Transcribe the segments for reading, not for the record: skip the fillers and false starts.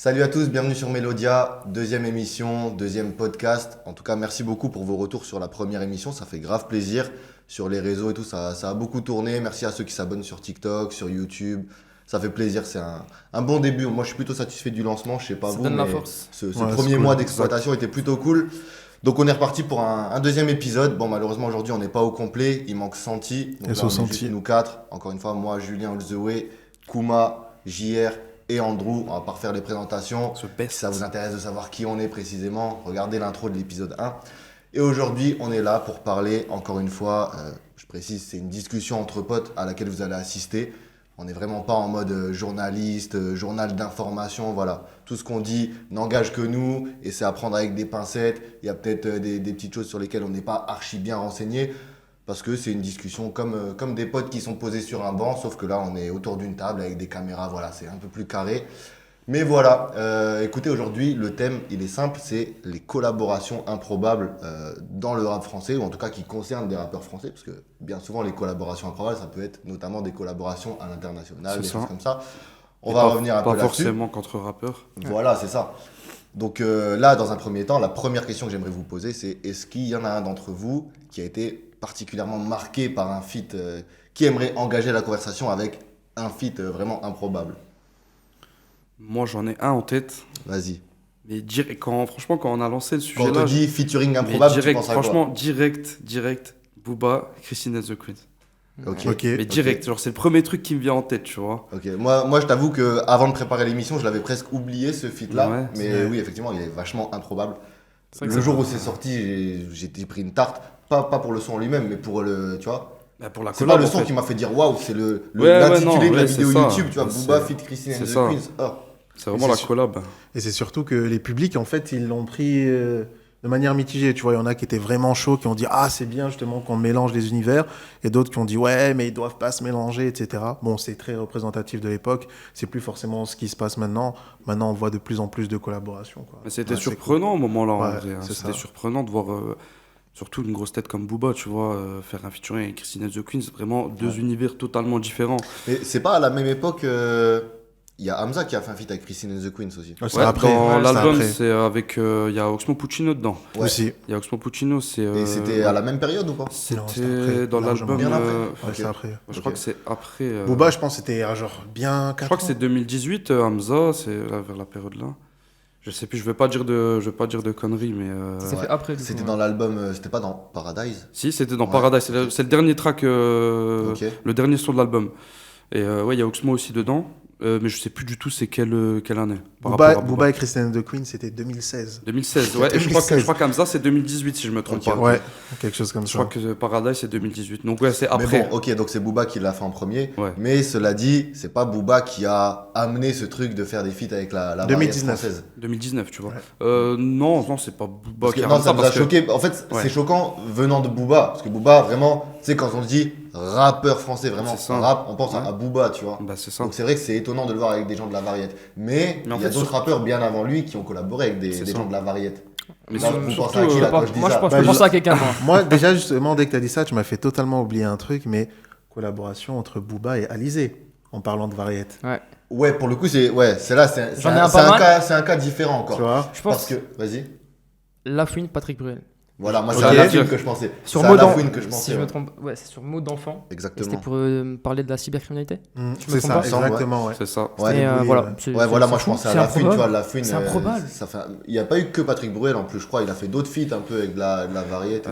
Salut à tous, bienvenue sur Melodia, deuxième émission, deuxième podcast. En tout cas, merci beaucoup pour vos retours sur la première émission, ça fait grave plaisir. Sur les réseaux et tout, ça a beaucoup tourné. Merci à ceux qui s'abonnent sur TikTok, sur YouTube. Ça fait plaisir, c'est un bon début. Moi, je suis plutôt satisfait du lancement, je sais pas Ça vous, donne la mais force. ce premier mois d'exploitation était plutôt cool. Donc, on est reparti pour un deuxième épisode. Bon, malheureusement, aujourd'hui, on n'est pas au complet. Il manque Santi. Donc, là, on est juste nous quatre. Encore une fois, moi, Julien Olzewé, Kouma, JR et Andrew. On va pas refaire les présentations. Si ça vous intéresse de savoir qui on est précisément, regardez l'intro de l'épisode 1. Et aujourd'hui, on est là pour parler, encore une fois, je précise, c'est une discussion entre potes à laquelle vous allez assister. On n'est vraiment pas en mode journaliste, journal d'information, voilà. Tout ce qu'on dit n'engage que nous et c'est à prendre avec des pincettes. Il y a peut-être des petites choses sur lesquelles on n'est pas archi bien renseigné parce que c'est une discussion comme des potes qui sont posés sur un banc, sauf que là, on est autour d'une table avec des caméras, voilà, c'est un peu plus carré. Mais voilà, écoutez, aujourd'hui, le thème, il est simple, c'est les collaborations improbables dans le rap français, ou en tout cas qui concernent des rappeurs français, parce que bien souvent, les collaborations improbables, ça peut être notamment des collaborations à l'international, des choses comme ça. On va revenir un peu là-dessus. Pas forcément qu'entre rappeurs. Voilà, c'est ça. Donc là, dans un premier temps, la première question que j'aimerais vous poser, c'est est-ce qu'il y en a un d'entre vous qui a été particulièrement marqué par un feat, qui aimerait engager la conversation avec un feat vraiment improbable ? Moi, j'en ai un en tête. Vas-y. Mais franchement, quand on a lancé le sujet quand là... on te dit featuring improbable, direct, tu penses à quoi ? franchement, direct, Booba, Christine and the Queens. Ok. Mais direct, genre c'est le premier truc qui me vient en tête, tu vois. Ok, moi je t'avoue qu'avant de préparer l'émission, je l'avais presque oublié ce feat-là. Ouais, mais oui, effectivement, il est vachement improbable. Le jour où c'est sorti, j'ai pris une tarte. Pas pour le son en lui-même, mais pour le... Tu vois, Bah pour la c'est collab, pas le en son fait. qui m'a fait dire waouh, c'est l'intitulé de la vidéo ça. YouTube, tu vois, Booba feat Christine and the ça. Queens. Oh. C'est vraiment la collab. Et c'est surtout que les publics, en fait, ils l'ont pris de manière mitigée. Tu vois, il y en a qui étaient vraiment chauds, qui ont dit « Ah, c'est bien justement qu'on mélange les univers », et d'autres qui ont dit « Ouais, mais ils doivent pas se mélanger, etc. » Bon, c'est très représentatif de l'époque. C'est plus forcément ce qui se passe maintenant. Maintenant, on voit de plus en plus de collaborations, quoi. Mais c'était surprenant au moment-là, en Ouais, vrai. c'est C'était ça. surprenant de voir... surtout une grosse tête comme Booba, tu vois, faire un featuring avec Christine and the Queens, vraiment deux univers totalement différents. Mais c'est pas à la même époque, il y a Hamza qui a fait un feat avec Christine and the Queens aussi. C'est après. Dans l'album, après. c'est avec... Il y a Oxmo Puccino dedans. Ouais. Aussi. Il y a Oxmo Puccino, c'est... Et c'était à la même période ou pas ? Non, c'est C'était après, dans largement. l'album... Bien après. Ouais, Ok. c'est après. Je crois que c'est après... Booba, je pense, c'était genre bien 4 Je crois que c'est 2018, Hamza, c'est vers la période là. Je sais plus, je vais pas dire de conneries, mais... Ça fait après. du C'était coup, dans l'album, c'était pas dans Paradise ? Si, c'était dans Ouais. Paradise, c'est le dernier track, Ok. le dernier son de l'album. Et ouais, il y a Oxmo aussi dedans, mais je sais plus du tout c'est quelle année. Par rapport à Booba et Christine and the Queen, c'était 2016. 2016, ouais, et je crois qu'Hamza c'est 2018 si je me trompe Ok, pas. ok. Ouais, quelque chose comme Je ça. crois que Paradise c'est 2018, donc ouais, c'est Mais après. bon, ok, donc c'est Booba qui l'a fait en premier. Ouais. Mais cela dit, c'est pas Booba qui a amené ce truc de faire des feats avec la variété 2019. française. 2019, tu vois. Ouais. Non, c'est pas Booba Parce que, qui a non, ramené ça nous a parce que- choqué. En fait, Ouais. c'est choquant venant de Booba. Parce que Booba, vraiment, tu sais, quand on se dit rappeur français, vraiment, C'est ça. rap, on pense Ouais. à Booba, tu vois. Bah c'est ça. Donc c'est vrai que c'est étonnant de le voir avec des gens de la variété. Mais Mais en il y a fait, d'autres rappeurs bien avant lui qui ont collaboré avec des C'est gens ça. de la variété. Mais Là, sur- vous surtout, pensez à qui là Moi, quand je dis je ça pense Bah, je pense à quelqu'un, moi. Moi, déjà, justement, dès que tu as dit ça, tu m'as fait totalement oublier un truc, mais collaboration entre Booba et Alizé, en parlant de variété. Ouais, pour le coup, c'est là, c'est J'en ai un pas mal. c'est un cas différent Tu encore. vois Je pense Parce que, vas-y. Lafouine, Patrick Bruel. Voilà, moi, Ok. c'est à la fouine que je pensais. Sur C'est à mot la d'enfant. fouine que je pensais. Si je me ouais. trompe, ouais, c'est sur mot d'enfant. Et Exactement. c'était pour parler de la cybercriminalité. C'est me ça, trompe pas exactement, ouais. C'est ça. Ouais, Et oui, voilà. ouais. c'est- Ouais, voilà, c'est moi je fou, pensais à c'est la fouine, tu improbable. vois, la fouine. C'est improbable. Il n'y a pas eu que Patrick Bruel en plus, je crois, il a fait d'autres feats un peu avec de la variété et tout.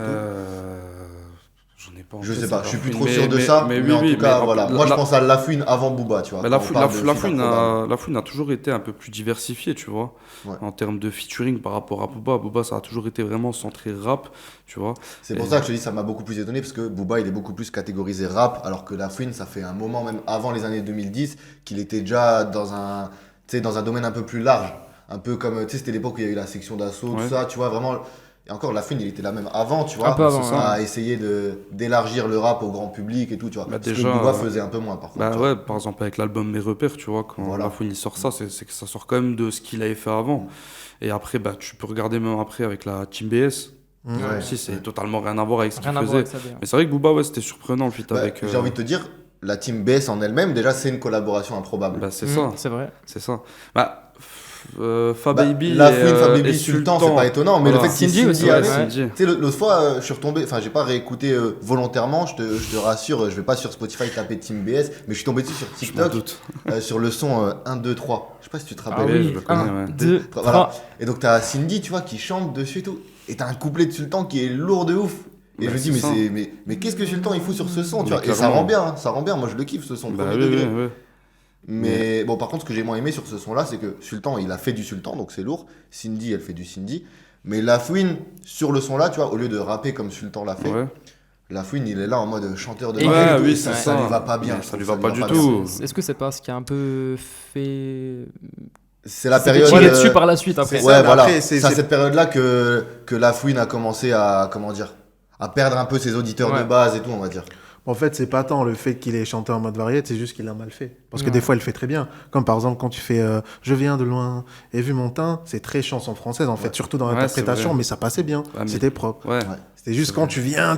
J'en ai pas en Je tête, sais pas, ça, je suis plus mais- trop sûr de mais- ça, mais oui, en oui, tout cas, mais voilà. Moi je pense à La Fouine avant Booba, tu vois. Mais quand on parle de feat improbable. la Fouine a toujours été un peu plus diversifiée, tu vois, Ouais. en termes de featuring par rapport à Booba. Booba, ça a toujours été vraiment centré rap, tu vois. C'est pour ça que je te dis, ça m'a beaucoup plus étonné, parce que Booba, il est beaucoup plus catégorisé rap, alors que La Fouine, ça fait un moment, même avant les années 2010, qu'il était déjà dans un domaine un peu plus large. Un peu comme, tu sais, c'était l'époque où il y a eu la section d'assaut, Ouais. tout ça, tu vois, vraiment. Et encore, La Fouine, il était là même avant, tu vois. Un peu avant, c'est ça, à essayer d'élargir le rap au grand public et tout, tu vois. Bah, Ce déjà, que Booba faisait un peu moins, par contre. Bah tu vois. ouais, par exemple avec l'album Mes Repères, tu vois, quand Voilà. La Fouine il sort ça, c'est que ça sort quand même de ce qu'il avait fait avant. Et après, bah, tu peux regarder même après avec la Team BS. Ouais. Aussi, c'est totalement rien à voir avec ce qu'il Rien à voir faisait. avec ça, d'ailleurs. Mais c'est vrai que Booba, ouais, c'était surprenant le feat Bah, avec. J'ai envie de te dire, la team BS en elle-même, déjà, c'est une collaboration improbable. Bah, c'est ça, C'est vrai. c'est ça. Bah, Fababy La Fouine, et Fababy, Sultan, c'est pas étonnant, mais le fait que Cindy Cindy aussi, allait- ouais. Tu sais, l'autre fois, je suis retombé, enfin, j'ai pas réécouté volontairement, je te rassure, je vais pas sur Spotify taper Team BS, mais je suis tombé dessus sur Je m'en TikTok, doute. sur le son 1, 2, 3. Je sais pas si tu te Ah rappelles. je oui, le connais, 1, ouais. 2, Voilà. 3. Et donc, t'as Cindy, tu vois, qui chante dessus et tout. Et t'as un couplet de Sultan qui est lourd de ouf. Et Bah, je me dis, c'est ça. mais qu'est-ce que Sultan il fout sur ce son, tu Mais vois. Et ça clairement. rend bien, hein, ça rend bien. Moi, je le kiffe ce son, Bah premier oui, degré. oui, oui. Mais bon, par contre, ce que j'ai moins aimé sur ce son-là, c'est que Sultan, il a fait du Sultan, donc c'est lourd. Cindy, elle fait du Cindy. Mais La Fouine, sur le son-là, tu vois, au lieu de rapper comme Sultan l'a fait, Ouais. La Fouine, il est là en mode chanteur de Ouais, rap et tout, oui, et c'est ça ça. lui va pas bien. Mais je ça trouve, lui va pas du bien. tout. Est-ce que c'est pas ce qui a un peu fait. C'est la C'était période. tiré dessus par la suite après. c'est Ouais, ça, mais voilà. après, C'est à cette période-là que La Fouine a commencé à, comment dire, à perdre un peu ses auditeurs Ouais. de base et tout, on va dire. En fait, c'est pas tant le fait qu'il ait chanté en mode variété, c'est juste qu'il l'a mal fait. Parce que Ouais. des fois, il le fait très bien. Comme par exemple, quand tu fais Je viens de loin et vu mon teint, c'est très chanson française, en fait, Ouais. surtout dans Ouais, l'interprétation, c'est vrai. mais ça passait bien. Ah, mais- C'était propre. Ouais. C'était juste C'est quand vrai. tu viens,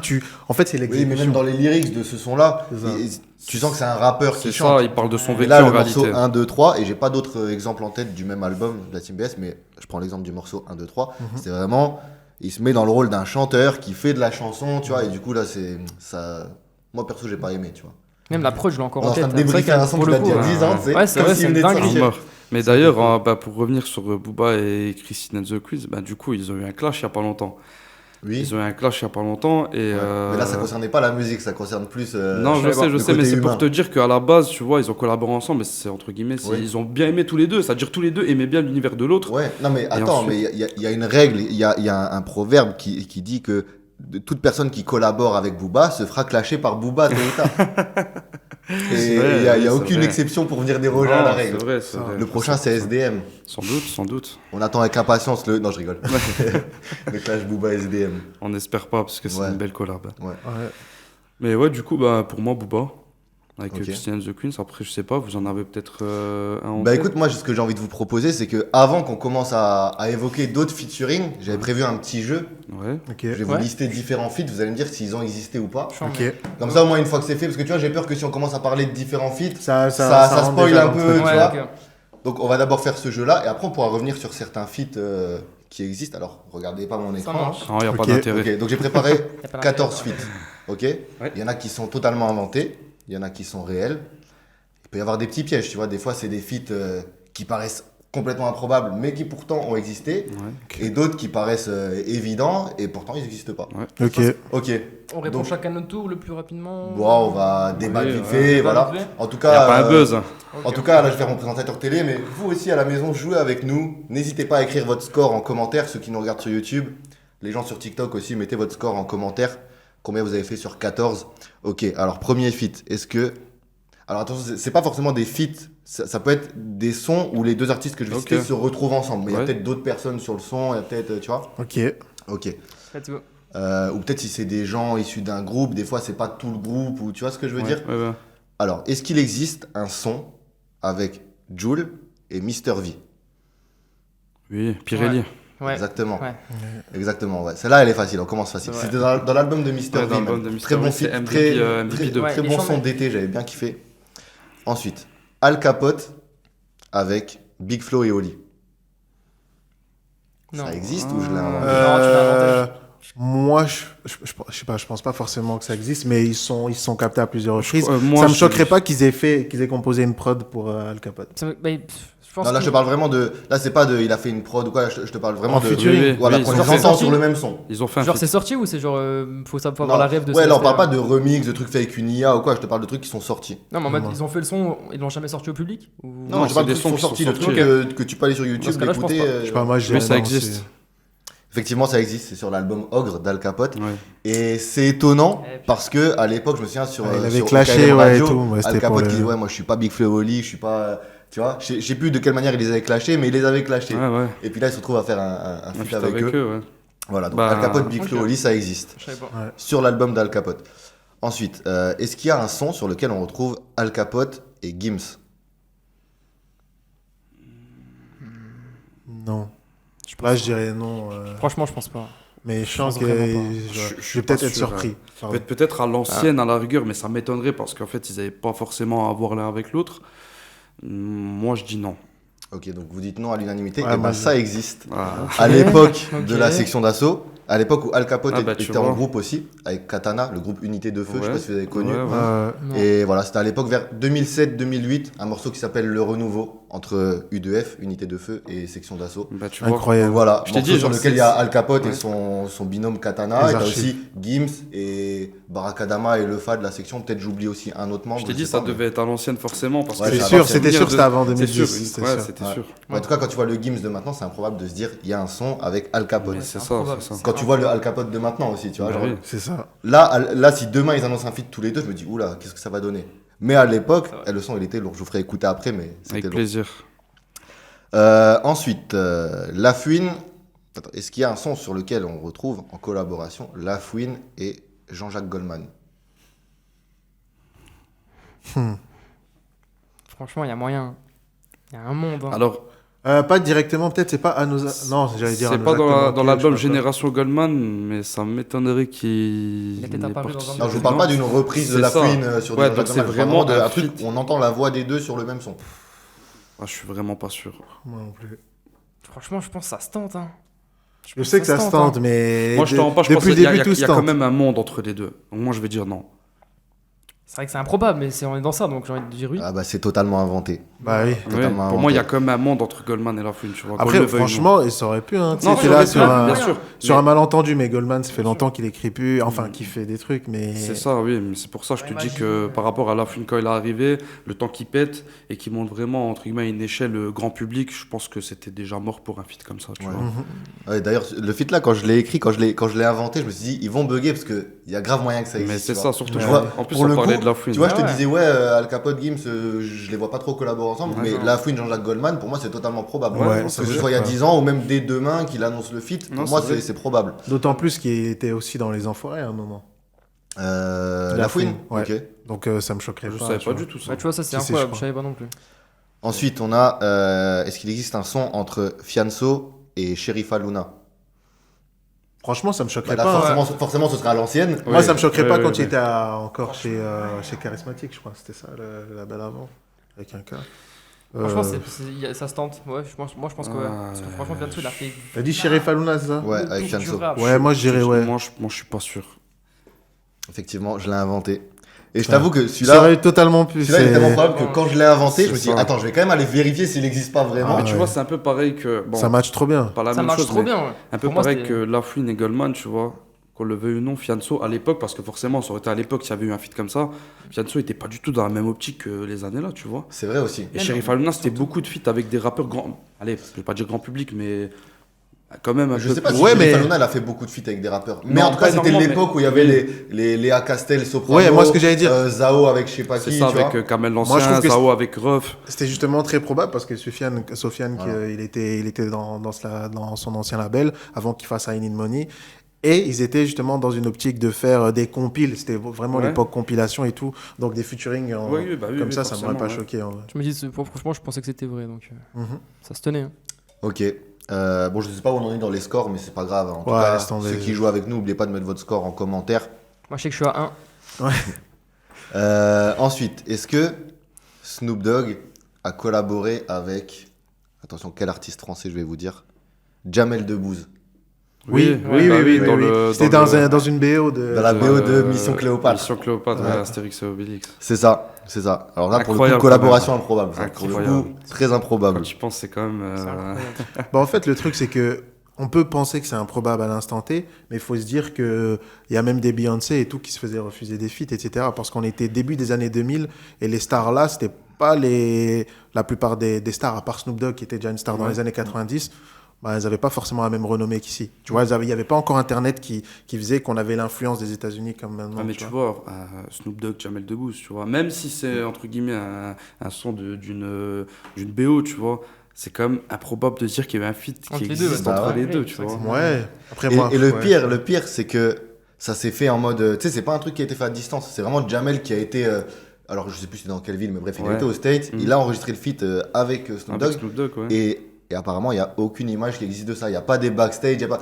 En fait, c'est Oui, mais l'exécution. même dans les lyrics de ce son-là, C'est ça. tu sens que c'est un rappeur C'est qui chante. ça, il parle de son Et vécu là, en le morceau réalité. 1, 2, 3, et j'ai pas d'autres exemples en tête du même album de la Team BS, mais je prends l'exemple du morceau 1, 2, 3. C'est vraiment, il se met dans le rôle d'un chanteur qui fait de la chanson, tu vois, et du coup, là, c'est ça. Moi, perso, j'ai pas aimé, tu vois. Même l'approche, je l'ai encore On est en en train tête. de C'est vrai débriefer que un son pour qui le date d'il y coup, a 10 ans, tu sais. Ouais, c'est comme vrai, s'il c'est venait de dingue. Ah, sortir. mort. Mais d'ailleurs, pour revenir sur Booba et Christine and the Queens, du coup, ils ont eu un clash il y a pas longtemps. Oui. Ils ont eu un clash il y a pas longtemps et. Ouais. Mais là, ça concernait pas la musique, ça concerne plus. Non, je le sais, mais côté c'est humain. pour te dire qu'à la base, tu vois, ils ont collaboré ensemble, mais c'est entre guillemets, Oui. ils ont bien aimé tous les deux, c'est-à-dire tous les deux aimaient bien l'univers de l'autre. Ouais, non, mais attends, ensuite- mais il y a une règle, il y a un proverbe qui dit que toute personne qui collabore avec Booba se fera clasher par Booba tôt ou tard. Et C'est il vrai, n'y a, oui, c'est aucune vrai. exception pour venir déroger à la Non, règle. c'est vrai, c'est vrai. Le prochain, c'est SDM. Sans doute, sans doute. On attend avec impatience le. Non, je rigole. Le clash Booba SDM. On n'espère pas parce que c'est Ouais. une belle collab. Ouais. Mais ouais, du coup, pour moi, Booba, avec Ok. Christine and the Queens, après, je sais pas, vous en avez peut-être un en Bah tête. écoute, moi, ce que j'ai envie de vous proposer, c'est que avant qu'on commence à évoquer d'autres featuring, j'avais prévu un petit jeu. Ouais. Ok. Je vais vous Ouais. lister différents feats, vous allez me dire s'ils ont existé ou pas. Ok. Comme ça, au moins, une fois que c'est fait, parce que tu vois, j'ai peur que si on commence à parler de différents feats, Ça ça rentre spoil déjà un dans le peu, truc. tu Ouais, vois. ok. Donc on va d'abord faire ce jeu-là et après on pourra revenir sur certains feats qui existent. Alors regardez pas mon Ça écran. marche. Non, il n'y a pas Ok. d'intérêt. Ok, donc j'ai préparé Y a pas 14 d'intérêt. feats. Ok. Il y en a qui sont totalement inventés, il y en a qui sont réels. Il peut y avoir des petits pièges, tu vois. Des fois c'est des feats qui paraissent complètement improbables mais qui pourtant ont existé Ouais. et d'autres qui paraissent évidents et pourtant ils n'existent pas. Ok. Ok. On répond Donc- chacun notre tour le plus rapidement. Bon, on va débattre Oui, vite ouais. fait, Débat voilà. vite fait. En tout Il n'y a cas, pas un buzz. En tout cas, là, je vais faire mon présentateur télé, mais vous aussi à la maison, jouez avec nous. N'hésitez pas à écrire votre score en commentaire, ceux qui nous regardent sur YouTube. Les gens sur TikTok aussi, mettez votre score en commentaire. Combien vous avez fait sur 14? Ok, alors premier feat. Est-ce que. Alors attention, c'est pas forcément des feats. Ça peut être des sons où les deux artistes que je vais Ok. citer se retrouvent ensemble. Mais il y a Ouais. peut-être d'autres personnes sur le son, il y a peut-être. Tu vois? Ok. Ok. Let's go. Ou peut-être si c'est des gens issus d'un groupe, des fois c'est pas tout le groupe, ou tu vois ce que je veux dire? Ouais, ouais. Alors, est-ce qu'il existe un son avec Jul et Mr V? Oui, Pirelli. Ouais. Exactement. Ouais. Exactement, ouais. Celle-là, elle est facile, on commence facile. C'est vrai. C'était dans l'album de Mr. Ouais, V. dans l'album même. de Mr. Très bon V, feat, c'est très, MVP très, de- Ouais, très il bon est son charmé. d'été, j'avais bien kiffé. Ensuite, Al Capote avec Big Flo et Oli. Non. Ça existe ou je l'ai inventé? Non, tu l'as inventé. Moi, je sais pas, je pense pas forcément que ça existe, mais ils sont captés à plusieurs reprises. moi, Ça me je- choquerait pas qu'ils aient composé une prod pour Al Capote. Je pense Non, là, que- je te parle vraiment de. Là, c'est pas de. Il a fait une prod ou quoi, là, je te parle vraiment En de. featuring. Oui, oui, Voilà, oui, qu'on ils les ont fait entend sorti. sur le même son. Ils ont fait un Genre feat. c'est sorti ou c'est genre faut Non. avoir la rêve de Ouais, là, on parle CST, pas de remix, de trucs faits avec une IA ou quoi, je te parle de trucs qui sont sortis. Non, mais en mode Non. ils ont fait le son, ils l'ont jamais sorti au public ou... Non, je c'est parle de des trucs qui sont sons qui sont sortis, de trucs sortis. que tu peux aller sur Dans YouTube, ce cas-là, je pense écouter. pas. Je sais pas, moi, je Mais dirais ça non, existe. c'est- Effectivement, ça existe, c'est sur l'album Ogre d'Al Capote. Ouais. Et c'est étonnant Et puis- parce que à l'époque, je me souviens sur. Ouais, il sur avait OKM clashé, ouais, Radio, et tout, ouais, Al c'était Capote pour qui le- dit ouais, moi je suis pas Big Flo et Oli, je suis pas. Tu vois, je sais plus de quelle manière il les avait clashés, mais il les avait clashés. Ouais, ouais. Et puis là, il se retrouve à faire un Un feat feat avec eux. ouais. Voilà, donc Bah, Al Capote, Big ok. Flo et Oli, ça existe. Je savais pas. Sur l'album d'Al Capote. Ensuite, est-ce qu'il y a un son sur lequel on retrouve Al Capote et Gims? Non. Là, je dirais non. Franchement, je pense pas. Mais je sens pense que vraiment pas. je vais peut-être pas être sûr, surpris. Pardon. Peut-être à l'ancienne, à la rigueur, mais ça m'étonnerait parce qu'en fait, ils n'avaient pas forcément à voir l'un avec l'autre. Moi, je dis non. Ok, donc vous dites non à l'unanimité. Ouais, Et moi, ben ça existe. Ah. À l'époque Ok. de la section d'assaut, à l'époque où Al Capote Ah bah, tu était en vois. groupe aussi, avec Katana, le groupe Unité de Feu, je sais Ouais. pas si vous avez connu. Ouais, ouais. Non. Et voilà, c'était à l'époque vers 2007-2008, un morceau qui s'appelle Le Renouveau, entre U2F, Unité de Feu, et section d'assaut. Bah, tu vois. Donc Incroyable. voilà, Je t'ai morceau dit, sur genre, lequel il y a c'est- Al Capote et Ouais. son binôme Katana, Les et t'as archives. aussi Gims et Barakadama et Lefa de la section, peut-être j'oublie aussi un autre membre. Je t'ai je dit, sais ça pas, devait être à l'ancienne forcément. Parce Ouais, que c'est j'ai sûr, pas c'était souvenir sûr que c'était avant C'est 2010, sûr, c'était ouais, sûr. c'était Ouais. sûr. En tout cas, quand tu vois le Gims de maintenant, c'est improbable de se dire, il y a un son avec Al Capote. Mais c'est ça, improbable. c'est ça. Quand tu vois le Al Capote de maintenant aussi, tu vois. Bah genre, oui. C'est ça. là, si demain ils annoncent un feat tous les deux, je me dis, oula, qu'est-ce que ça va donner? Mais à l'époque, C'est vrai. le son il était lourd. Je vous ferai écouter après, mais c'était Avec lourd. plaisir. Ensuite, La Fouine. Attends, est-ce qu'il y a un son sur lequel on retrouve en collaboration La Fouine et Jean-Jacques Goldman? Franchement, il y a moyen. Il y a un monde. Hein. Alors, Pas directement, peut-être, c'est pas à nos. Non, j'allais dire. c'est pas dans l'album Génération Goldman, mais ça m'étonnerait qu'il. Il a peut-être n'ait apparu dans un participé. Non, je vous parle pas d'une reprise de C'est La ça. Fouine sur Ouais, du donc Jean-Jacques c'est Goldman. Je parle vraiment d'un un truc feat. où on entend la voix des deux sur le même son. Ah, je suis vraiment pas sûr. Moi non plus. Franchement, je pense que ça se tente. Hein. Je sais que ça se tente, mais. Moi, je t'en pas, je pense depuis le qu'il y a, début, tout il se y a quand tente. même un monde entre les deux. Donc, moi, je vais dire non. C'est vrai que c'est improbable, mais on est dans ça, donc j'ai envie de dire oui. Ah bah c'est totalement inventé. Bah oui. Ouais, Totalement pour moi, il y a inventé. quand même un monde entre Goldman et La Fouine, tu vois. qu'on Après, le veuille ou non. franchement, ça aurait pu. Hein. Tu sais, Non, c'est ça là aurait sur pu, un, bien sûr. sur Mais un malentendu, mais Goldman, ça fait longtemps qu'il écrit plus. Enfin, qu'il fait des trucs, mais. C'est ça, oui. Mais c'est pour ça que je te Ouais, dis imagine, que ouais. par rapport à La Fouine, quand il est arrivé, le temps qu'il pète et qu'il monte vraiment, entre guillemets, à une échelle grand public, je pense que c'était déjà mort pour un feat comme ça, tu Ouais. vois. Mhm. Ouais, d'ailleurs, le feat là, quand je l'ai écrit, quand je l'ai inventé, je me suis dit, ils vont bugger parce qu'il y a grave moyen que ça existe. Mais c'est tu ça, vois. surtout. Ouais. tu Tu vois, vois, en plus, pour on le parlait coup, de La Fouine. Tu vois, je te Ouais. disais, ouais, Al Capote, Gims, je les vois pas trop collaborer ensemble, Ouais, mais non. La Fouine, Jean-Jacques Goldman, pour moi, c'est totalement probable. Ouais, que ça ce veut soit il y a dire 10 ans ou même dès demain qu'il annonce le feat, Non, pour moi, c'est vrai. c'est probable. D'autant plus qu'il était aussi dans Les Enfoirés à un moment. La Fouine, ouais. ok. Donc ça me choquerait Je pas. savais tu pas vois. du tout ça. Bah, tu vois, ça c'est Si, si, incroyable, je je savais pas non plus. Ensuite, on a, est-ce qu'il existe un son entre Fianso et Sherifa Luna? Franchement, ça me Bah, choquerait là, pas. hein. forcément, ce sera à l'ancienne. Moi, Oui, ça me choquerait oui, pas oui, quand oui. il était encore chez Charismatique, je crois. C'était ça, le label avant, avec un cas. Franchement, ça se tente. Ouais, moi je pense que ouais. Ah, Parce que franchement, Fianso, il a fait. T'as dit Sheriff Aluna, c'est ça? Ouais, avec Tout du Fianso. rap. Ouais, moi je dirais ouais. Moi, je suis pas sûr. Effectivement, je l'ai inventé. Et je Ouais. t'avoue que Ça celui-là, aurait totalement pu. celui-là, il est c'est- tellement probable que quand je l'ai inventé, je me C'est suis dit, ça. attends, je vais quand même aller vérifier s'il n'existe pas vraiment. Mais Ah, tu ouais. vois, c'est un peu pareil que. Bon, Ça match trop bien. pas la Ça même marche chose, trop mais bien. Ouais. un peu Pour moi, pareil c'était- que La Fouine et Goldman, tu vois. Qu'on le veuille ou non, Fianso, à l'époque, parce que forcément, ça aurait été à l'époque s'il y avait eu un feat comme ça, Fianso était pas du tout dans la même optique que les années-là, tu vois. C'est vrai aussi. Et Ouais, Sheriff non, Aluna, c'était beaucoup de feats avec des rappeurs grands. Allez, je vais pas dire grand public, mais quand même un Je peu. sais pas si Ouais, Sheriff mais- Aluna, elle a fait beaucoup de feats avec des rappeurs. Mais Non, en tout cas, pas c'était énormément, l'époque mais- où il y avait oui. les Léa Castel, Soprano, Ouais, moi, ce que j'allais dire- Zao avec je sais pas C'est qui, ça, tu avec vois. Kamel Moi, je l'Ancien, trouve que Zao avec Ruff. C'était justement très probable parce que Sofiane Voilà. il était dans son ancien label avant qu'il fasse I Need Money. Et ils étaient justement dans une optique de faire des compiles. C'était vraiment Ouais. l'époque compilation et tout. Donc des featuring Oui, bah oui, comme oui, ça m'aurait pas forcément, ouais. choqué. En vrai. Je me dis, franchement, je pensais que c'était vrai, donc Mhm. ça se tenait. Hein. Ok. Bon, je sais pas où on en est dans les scores, mais c'est pas grave. En tout Ouais, cas, laisse tomber. ceux qui jouent avec nous, n'oubliez pas de mettre votre score en commentaire. Moi, je sais que je suis à 1. Ensuite, est-ce que Snoop Dogg a collaboré avec, attention, quel artiste français je vais vous dire, Jamel Debbouze, Oui, bah C'était C'était dans une BO de. dans la BO de Mission Cléopâtre. Mission Cléopâtre, Ouais. ouais, Astérix et Obélix. C'est ça, c'est ça. Alors là, pour le coup, Incroyable, collaboration improbable. ça. Pour le Incroyable. coup, très improbable. Quand tu penses, c'est quand même. C'est incroyable. Bah, en fait, le truc, c'est que on peut penser que c'est improbable à l'instant T, mais il faut se dire qu'il y a même des Beyoncé et tout qui se faisaient refuser des feats, etc. Parce qu'on était début des années 2000 et les stars là, c'était pas la plupart des stars, à part Snoop Dogg qui était déjà une star dans Ouais. les années 90. Bah, elles n'avaient pas forcément la même renommée qu'ici. Tu vois, il n'y avait pas encore Internet qui faisait qu'on avait l'influence des États-Unis comme maintenant. Ah, mais tu vois, Snoop Dogg, Jamel Debbouze, tu vois, même si c'est entre guillemets un son d'une BO, tu vois, c'est quand même improbable de dire qu'il y avait un feat Entre qui les deux, existe ouais. entre Bah les ouais. deux, Ouais, tu c'est vrai vois. que Ouais. Après, Et, moi, et le ouais. pire, c'est que ça s'est fait en mode, tu sais, c'est pas un truc qui a été fait à distance. C'est vraiment Jamel qui a été, alors je sais plus c'est dans quelle ville, mais bref, il Ouais. était aux States. Mhm. Il a enregistré le feat avec Snoop Avec Dogg. Snoop Dogg, ouais. Et apparemment, il n'y a aucune image qui existe de ça. Il n'y a pas des backstage. Il y a pas...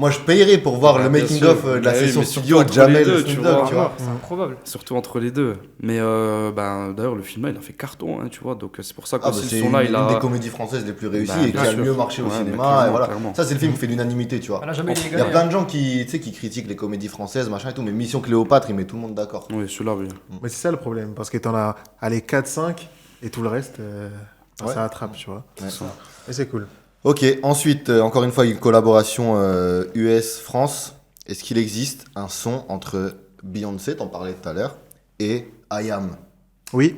Moi, je payerais pour voir Bah, le bien making-of sûr. de la Bah oui, session mais surtout studio entre Jamel les deux, Snoop tu Dogg, vois. tu vois. C'est improbable. Surtout entre les deux. Mais d'ailleurs, le film là, il a fait carton, hein, tu vois. Donc c'est pour ça que Ah, bah, ce c'est son là, il une des a. comédies françaises les plus réussies Bah, et qui bien a le sûr. mieux marché au Ouais, mais cinéma. clairement, Et voilà. clairement. Ça, c'est le film qui fait l'unanimité, tu vois. Elle a jamais été Il y a gagnée. plein de gens qui, tu sais, qui critiquent les comédies françaises, machin et tout, mais Mission Cléopâtre, il met tout le monde d'accord. Oui, celui-là, oui. Mais c'est ça le problème, parce que t'en as, allez, 4-5, et tout le reste, Ouais. ça attrape, tu vois. Ouais. Et c'est cool. Ok, ensuite, encore une fois, une collaboration US-France. Est-ce qu'il existe un son entre Beyoncé, t'en parlais tout à l'heure, et I Am? Oui.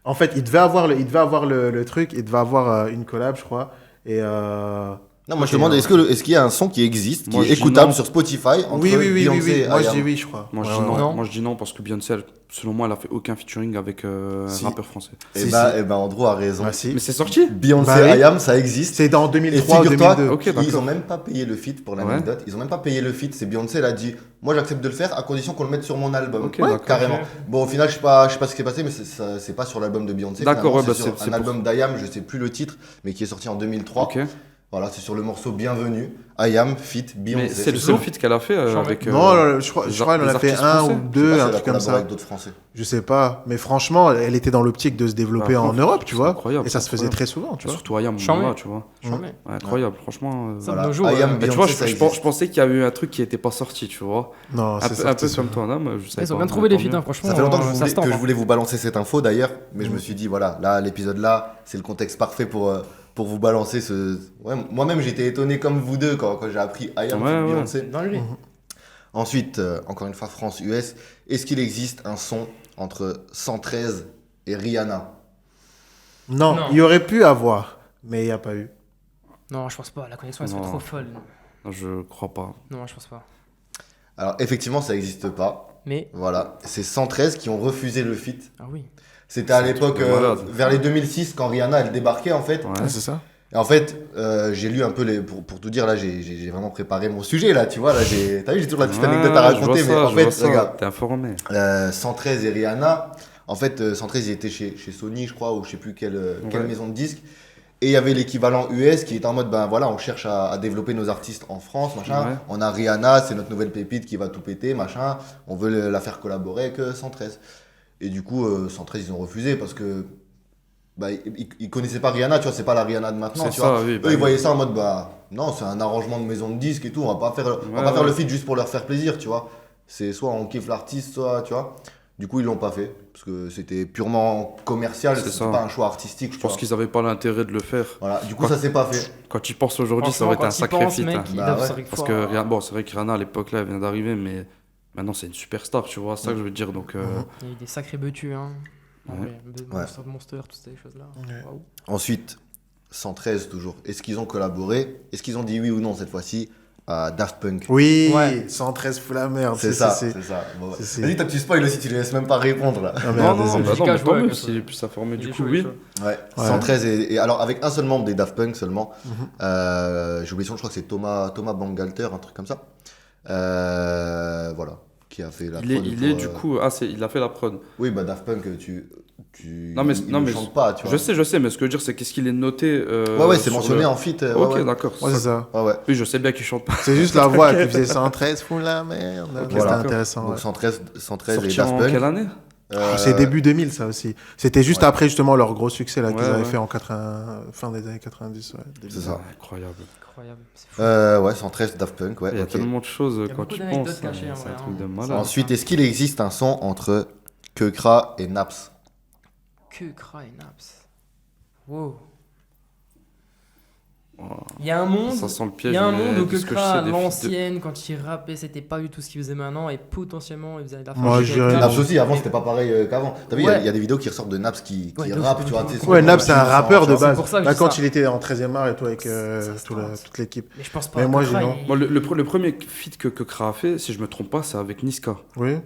En fait, il devait avoir le truc, il devait avoir une collab, je crois. Et Non, moi je te Ok, demande, ouais. est-ce qu'il y a un son qui existe, qui Moi, est je dis écoutable non. sur Spotify entre oui. Beyoncé et Moi, I je Am? dis oui, je crois. Moi, je Ouais, dis ouais, non. ouais. Non. Moi, je dis non parce que Beyoncé, selon moi, elle a fait aucun featuring avec un Si. rappeur français. Eh Si, bah, si. eh ben, Andrew a raison. Ah, si. Mais c'est sorti. Beyoncé Bah oui. I Am, ça existe. C'est dans Et 2003 ou figure-toi 2002. Ok, qu'ils d'accord. ont même pas payé le feat pour Ouais. l'anecdote. Ils ont même pas payé le feat. C'est Beyoncé, elle a dit, moi j'accepte de le faire à condition qu'on le mette sur mon album. Ok, Ouais, d'accord. carrément. Ok. Bon, au final, je sais pas ce qui s'est passé, mais c'est pas sur l'album de Beyoncé. D'accord, Finalement, ouais, c'est bah, sur c'est un pour- album d'I Am, je sais plus le titre, mais qui est sorti en 2003. Ok. Voilà, c'est sur le morceau Bienvenue. I Am, feat Beyoncé. Mais c'est le seul feat qu'elle a fait J'en avec. Non, je crois les qu'elle en a fait artistes un français. ou Je sais deux, pas si un elle a truc comme collaboré ça. avec d'autres Français. Je sais pas. Mais franchement, elle était dans l'optique de se développer Bah, en franchement, Europe, tu c'est vois. incroyable, Et ça c'est se faisait incroyable. très souvent, tu vois. Surtout Ayam, Charmé. là, tu vois. J'en mets. Ouais, incroyable, franchement. Ça, Voilà. de nos jours, I Am, Mais tu Beyoncé, vois, ça je existe. pensais qu'il y a eu un truc qui était pas sorti, tu vois. Non, Un c'est peu, sorti, un peu ça. comme toi, non, je sais Ils ont pas. bien trouvé les Tant feats, mieux. hein, franchement. Ça fait longtemps que, ça se tente, je hein. voulais vous balancer cette info d'ailleurs, mais je me suis dit, voilà, là, l'épisode là, c'est le contexte parfait pour vous balancer ce. Ouais, moi-même, j'étais étonné comme vous deux quand j'ai appris I Am Ouais, feat ouais. Beyoncé. Dans lui. Ensuite, encore une fois, France-US, est-ce qu'il existe un son entre 113 et Rihanna? Non, Non. il y aurait pu avoir, mais il n'y a pas eu. Non, je pense pas. La connexion, elle serait Non. trop folle. Non, je crois pas. Non, je pense pas. Alors, effectivement, ça n'existe pas. Mais, Voilà, c'est 113 qui ont refusé le feat. ah oui. C'était à C'est un l'époque, truc de malade. vers les 2006, quand Rihanna, elle débarquait en fait. Ouais. Ah, c'est ça. Et en fait, j'ai lu un peu pour tout dire là, j'ai vraiment préparé mon sujet là, tu vois là, t'as vu, j'ai toujours la petite anecdote à Ouais, je vois raconter, mais ça, en je vois fait, ça. regarde, T'es informé. 113 et Rihanna, en fait, 113 il était chez Sony, je crois, ou je sais plus quelle Ouais. maison de disques, et il y avait l'équivalent US qui était en mode, ben voilà, on cherche à développer nos artistes en France, machin, Ouais. on a Rihanna, c'est notre nouvelle pépite qui va tout péter, machin, on veut la faire collaborer avec 113. Et du coup, 113 ils ont refusé parce que bah, ils connaissaient pas Rihanna, tu vois, c'est pas la Rihanna de maintenant, C'est tu vois. ça, oui. Eux, bah ils oui. voyaient ça en mode, bah, non, c'est un arrangement de maison de disques et tout, on va pas faire, on va pas faire le feat juste pour leur faire plaisir, tu vois. C'est soit on kiffe l'artiste, soit, tu vois. Du coup, ils l'ont pas fait, parce que c'était purement commercial, C'est c'était ça. pas un choix artistique, Je pense qu'ils avaient pas l'intérêt de le faire. Voilà, du coup, ça s'est pas fait. Quand tu y penses aujourd'hui, ça aurait été un sacré feat. Hein. Bah ouais. Parce que, bon, c'est vrai que Rihanna, à l'époque, là, elle vient d'arriver, mais maintenant, c'est une superstar, tu vois, c'est ça que je veux dire. Donc, Il y a eu des sacrés betus, hein. Ouais. Monster, toutes ces choses-là. Ouais. Waouh. Ensuite, 113 toujours. Est-ce qu'ils ont collaboré? Est-ce qu'ils ont dit oui ou non cette fois-ci à Daft Punk? Oui, Ouais. 113 fout la merde. C'est ça, c'est- c'est ça. Bon, ouais. c'est- Vas-y, toi, tu spoil aussi, tu les laisses même pas répondre là. Ah, non, merde, non, désolé. bah non, Jika mais joue tant avec mieux le s'il est plus informé. Il Du est coup, chaud, il est oui. chaud. Ouais, Ouais. 113 et alors avec un seul membre des Daft Punk seulement. J'ai oublié son, je crois que c'est Thomas Bangalter, un truc comme ça. Voilà, qui a fait la prod. Il est pour, du coup. Ah, il a fait la prod. Oui, bah Daft Punk, tu Non, mais- il non, ne mais chante pas, tu vois. Je sais, mais ce que je veux dire, c'est qu'est-ce qu'il est noté. Ouais, c'est sur mentionné le- en feat. Ok, ouais. d'accord. Ouais, c'est ça. Ouais, ouais. Oui, je sais bien qu'il chante pas. C'est juste la voix qui faisait 113 fout la merde. Ok, Voilà. c'était intéressant. Donc ouais. 113 et Sorti Daft en Punk. quelle année C'est début 2000 ça aussi. C'était juste Ouais. après justement leur gros succès là qu'ils Ouais, avaient ouais. fait en fin des années 90. Ouais, début. C'est ça. Ah, incroyable. Incroyable. C'est fou. Ouais, 113 Daft Punk, ouais. Il y a ok. tellement de choses y a quand beaucoup tu d'anecdotes penses. cachées, en C'est vrai, un truc de hein. malade. Ensuite, est-ce qu'il existe un son entre Kekra et Naps? Que Kra et Naps. Wow. Oh, Il y a un monde. ça sent le piège. Il y a un mais monde où de ce que je Kekra, sais des feats de- l'ancienne, quand il rappait, c'était pas du tout ce qu'il faisait maintenant et potentiellement il faisait de la Moi, je dirais Naps aussi, avant c'était pas pareil qu'avant. T'as vu, il y a- Ouais. il y, a des vidéos qui ressortent de Naps qui Ouais, rappe, donc, tu vois. c'est tu sais, Ouais, sur- Naps c'est un sans- rappeur de sans- base. pour ça que je Là, dis quand ça. il était en 13e art et tout avec Ça se tente. toute l'équipe. Mais je pense pas. Mais moi, Kekra, j'ai non. il- Moi, le premier feat que Kra a fait, si je me trompe pas, c'est avec Niska. Oui.